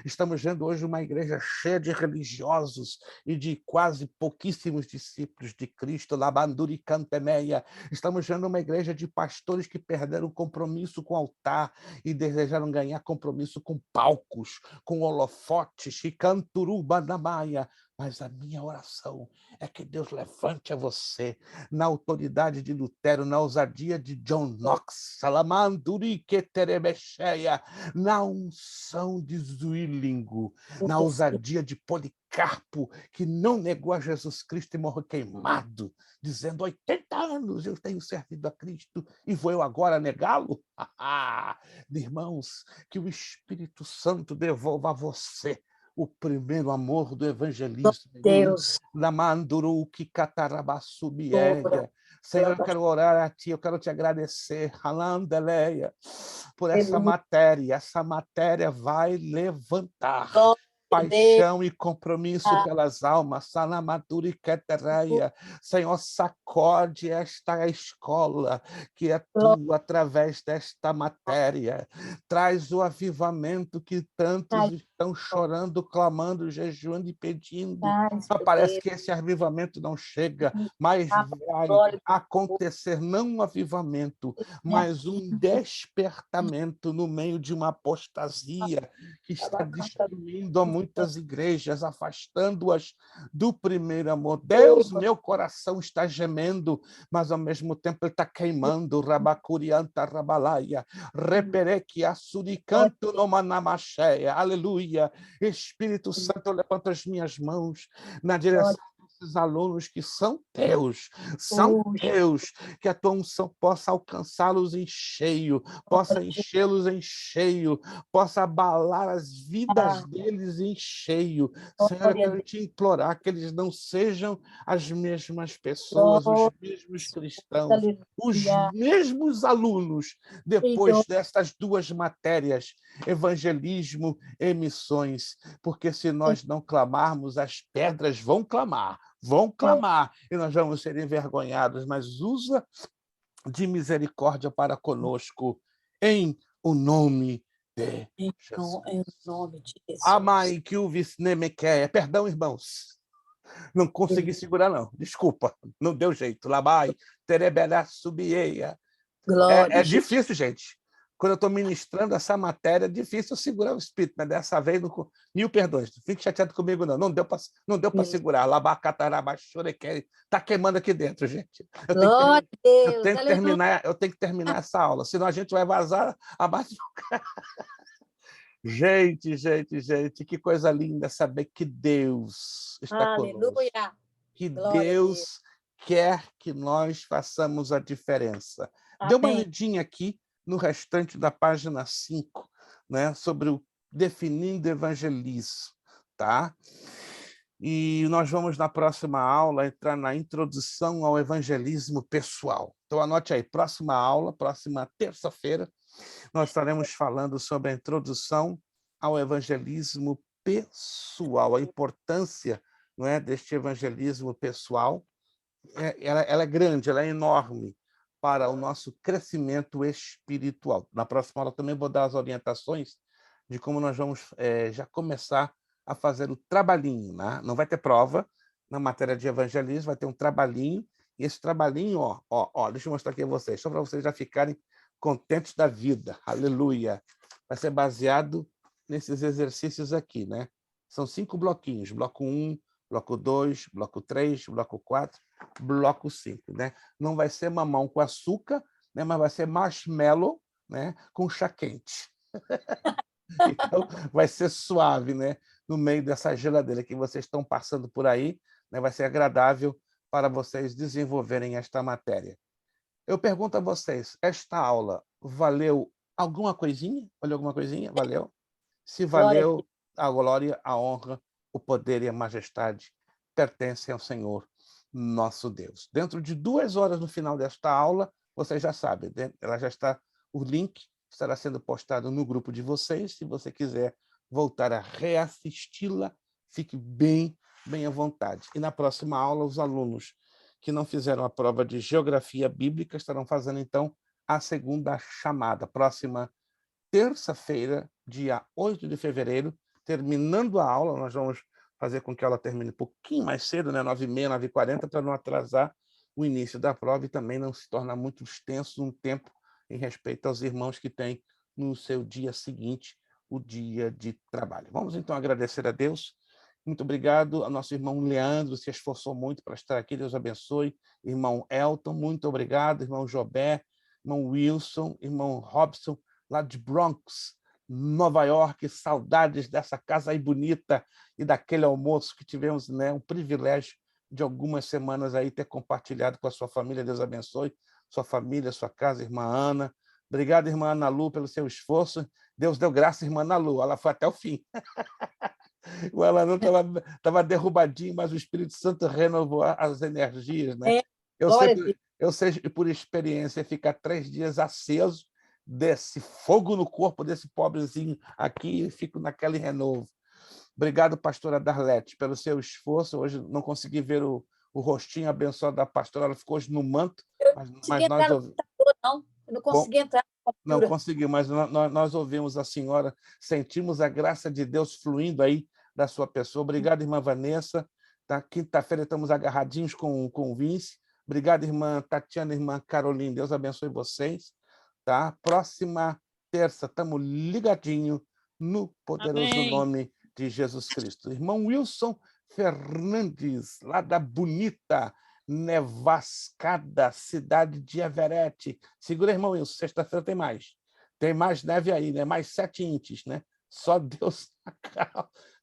Estamos vendo hoje uma igreja cheia de religiosos e de quase pouquíssimos discípulos de Cristo. Labanduri Cantemeia. Estamos vendo uma igreja de pastores que perderam compromisso com o altar e desejaram ganhar compromisso com palcos, com holofotes. E Canturubanamaia. Mas a minha oração é que Deus levante a você na autoridade de Lutero, na ousadia de John Knox, Salamanduri Keterebecheia, na unção de Zwillingo, na ousadia de Policarpo, que não negou a Jesus Cristo e morreu queimado, dizendo: 80 anos eu tenho servido a Cristo e vou eu agora negá-lo? Irmãos, que o Espírito Santo devolva a você o primeiro amor do evangelismo. Deus. Senhor, eu quero orar a Ti, eu quero Te agradecer, Halandeleia, por essa Aleluia. matéria. Essa matéria vai levantar Glória a Deus. paixão e compromisso pelas almas. Salamaduri Ketereia. Senhor, sacode esta escola que é tua através desta matéria. Traz o avivamento que tantos estão chorando, clamando, jejuando e pedindo. Mas parece que esse avivamento não chega, mas vai acontecer não um avivamento, mas um despertamento no meio de uma apostasia que está destruindo a muitas igrejas, afastando-as do primeiro amor. Deus, meu coração está gemendo, mas ao mesmo tempo ele está queimando. Rabacurianta rabalaia, reperequia suricanto no manamacheia. Aleluia. Espírito Santo, eu levanto as minhas mãos na direção desses alunos que são teus, que a tua unção possa alcançá-los em cheio, possa enchê-los em cheio, possa abalar as vidas deles em cheio. Senhor, eu quero te implorar que eles não sejam as mesmas pessoas, os mesmos cristãos, os mesmos alunos, depois dessas duas matérias, evangelismo e missões, porque se nós não clamarmos, as pedras vão clamar, e nós vamos ser envergonhados, mas usa de misericórdia para conosco, em o nome de Jesus. Em nome de Jesus. Amai que o visnemequeia. Perdão, irmãos. Não consegui segurar, não. Desculpa, não deu jeito. Labai, terebera subieia. É difícil, gente. Quando eu estou ministrando essa matéria, é difícil segurar o espírito, mas dessa vez, mil perdões. Não fique chateado comigo, não. Não deu para segurar. Está queimando aqui dentro, gente. Eu tenho que terminar essa aula, senão a gente vai vazar abaixo. Gente, que coisa linda saber que Deus está conosco. Que Deus quer que nós façamos a diferença. Dê uma lidinha aqui no restante da página 5, né, sobre o definindo evangelismo, tá? E nós vamos, na próxima aula, entrar na introdução ao evangelismo pessoal. Então, anote aí, próxima aula, próxima terça-feira, nós estaremos falando sobre a introdução ao evangelismo pessoal, a importância, não é, deste evangelismo pessoal. Ela é grande, ela é enorme para o nosso crescimento espiritual. Na próxima aula também vou dar as orientações de como nós vamos já começar a fazer o trabalhinho, né? Não vai ter prova na matéria de evangelismo, vai ter um trabalhinho, e esse trabalhinho, deixa eu mostrar aqui a vocês, só para vocês já ficarem contentes da vida. Aleluia! Vai ser baseado nesses exercícios aqui, né? São 5 bloquinhos, bloco 1, bloco 2, bloco 3, bloco 4, bloco 5, né? Não vai ser mamão com açúcar, né? Mas vai ser marshmallow, né? Com chá quente. Então, vai ser suave, né? No meio dessa geladeira que vocês estão passando por aí, né? Vai ser agradável para vocês desenvolverem esta matéria. Eu pergunto a vocês, esta aula valeu alguma coisinha? Valeu alguma coisinha? Valeu? Se valeu, a glória, a honra, o poder e a majestade pertencem ao Senhor, nosso Deus. Dentro de 2 horas no final desta aula, vocês já sabem, ela já está, o link estará sendo postado no grupo de vocês. Se você quiser voltar a reassisti-la, fique bem à vontade. E na próxima aula, os alunos que não fizeram a prova de geografia bíblica estarão fazendo, então, a segunda chamada. Próxima terça-feira, dia 8 de fevereiro, terminando a aula, nós vamos fazer com que ela termine um pouquinho mais cedo, né? 9h30, 9h40, para não atrasar o início da prova e também não se tornar muito extenso um tempo em respeito aos irmãos que têm no seu dia seguinte o dia de trabalho. Vamos, então, agradecer a Deus Muito obrigado ao nosso irmão Leandro, se esforçou muito para estar aqui, Deus abençoe. Irmão Elton, muito obrigado. Irmão Jobé, irmão Wilson, irmão Robson, lá de Bronx, Nova York, saudades dessa casa aí bonita e daquele almoço que tivemos, né? Um privilégio de algumas semanas aí ter compartilhado com a sua família. Deus abençoe sua família, sua casa, irmã Ana. Obrigado, irmã Ana Lu, pelo seu esforço. Deus deu graça, irmã Ana Lu, ela foi até o fim. O Alan estava derrubadinho, mas o Espírito Santo renovou as energias, né? Eu sei, por experiência, ficar 3 dias aceso desse fogo no corpo desse pobrezinho aqui e fico naquele renovo. Obrigado, pastora Darlete, pelo seu esforço. Hoje não consegui ver o rostinho abençoado da pastora, ela ficou hoje no manto. Mas nós não. Eu não consegui entrar. Não conseguiu, mas nós ouvimos a senhora, sentimos a graça de Deus fluindo aí da sua pessoa. Obrigado, irmã Vanessa. Tá? Quinta-feira estamos agarradinhos com o Vince. Obrigado, irmã Tatiana, irmã Caroline. Deus abençoe vocês. Tá? Próxima terça, estamos ligadinhos no poderoso nome de Jesus Cristo. Irmão Wilson Fernandes, lá da bonita nevascada cidade de Everett. Segura, irmão Wilson, sexta-feira tem mais. Tem mais neve aí, né? Mais 7 inches, né? Só Deus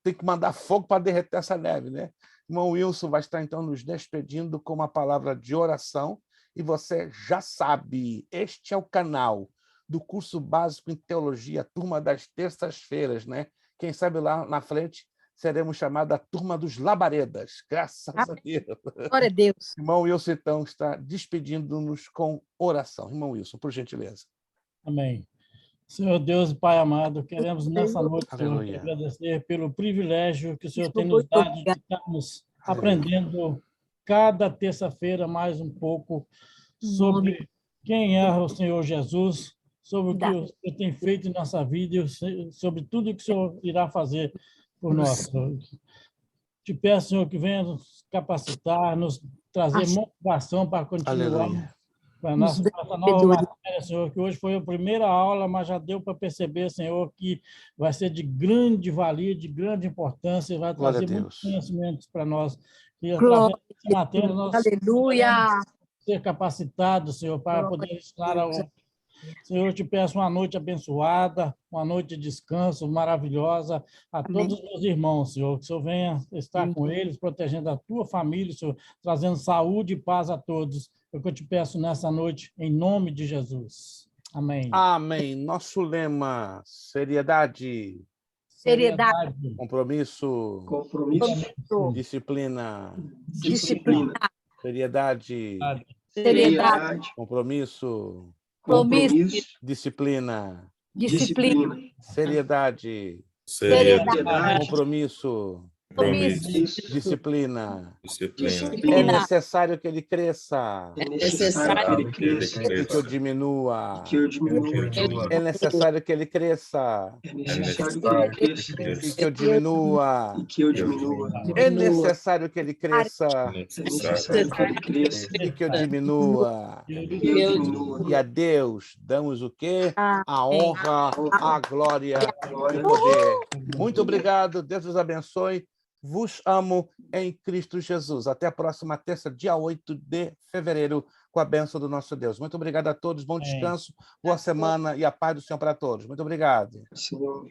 tem que mandar fogo para derreter essa neve, né? Irmão Wilson vai estar, então, nos despedindo com uma palavra de oração. E você já sabe, este é o canal do curso básico em teologia, turma das terças-feiras, né? Quem sabe lá na frente seremos chamados a turma dos labaredas. Graças a Deus. Glória a Deus. Irmão Wilson, então, está despedindo-nos com oração. Irmão Wilson, por gentileza. Amém. Senhor Deus e Pai amado, queremos nessa noite, Senhor, Aleluia. agradecer pelo privilégio que o Senhor tem nos dado de estarmos aprendendo cada terça-feira mais um pouco sobre quem é o Senhor Jesus, sobre o que o Senhor tem feito em nossa vida e sobre tudo que o Senhor irá fazer por nós. Te peço, Senhor, que venha nos capacitar, nos trazer motivação para continuar para a nossa nova matéria, Senhor, que hoje foi a primeira aula, mas já deu para perceber, Senhor, que vai ser de grande valia, de grande importância, vai trazer muitos conhecimentos para nós. E através dessa matéria, nós podemos ser capacitados, Senhor, para poder ensinar ao... Senhor, eu te peço uma noite abençoada, uma noite de descanso maravilhosa a todos os meus irmãos, Senhor. Que o Senhor venha estar com eles, protegendo a tua família, Senhor, trazendo saúde e paz a todos. É o que eu te peço nessa noite, em nome de Jesus. Amém. Amém. Nosso lema, seriedade. Seriedade. Compromisso. Compromisso. Disciplina. Disciplina. Seriedade. Seriedade. Compromisso. Compromisso. Disciplina. Disciplina. Seriedade. Seriedade. Compromisso. Disciplina. É necessário que ele cresça. É necessário que ele cresça. E que eu diminua. Que eu diminua. É necessário que ele cresça. É necessário que ele cresça. E que eu diminua. E que eu diminua. É necessário que ele cresça. É necessário que ele cresça. E que eu diminua. E que eu diminua. E a Deus damos o quê? A honra, a glória e o poder. Muito obrigado. Deus os abençoe. Vos amo em Cristo Jesus. Até a próxima terça, dia 8 de fevereiro, com a bênção do nosso Deus. Muito obrigado a todos. Bom descanso, boa semana e a paz do Senhor para todos. Muito obrigado. Senhor.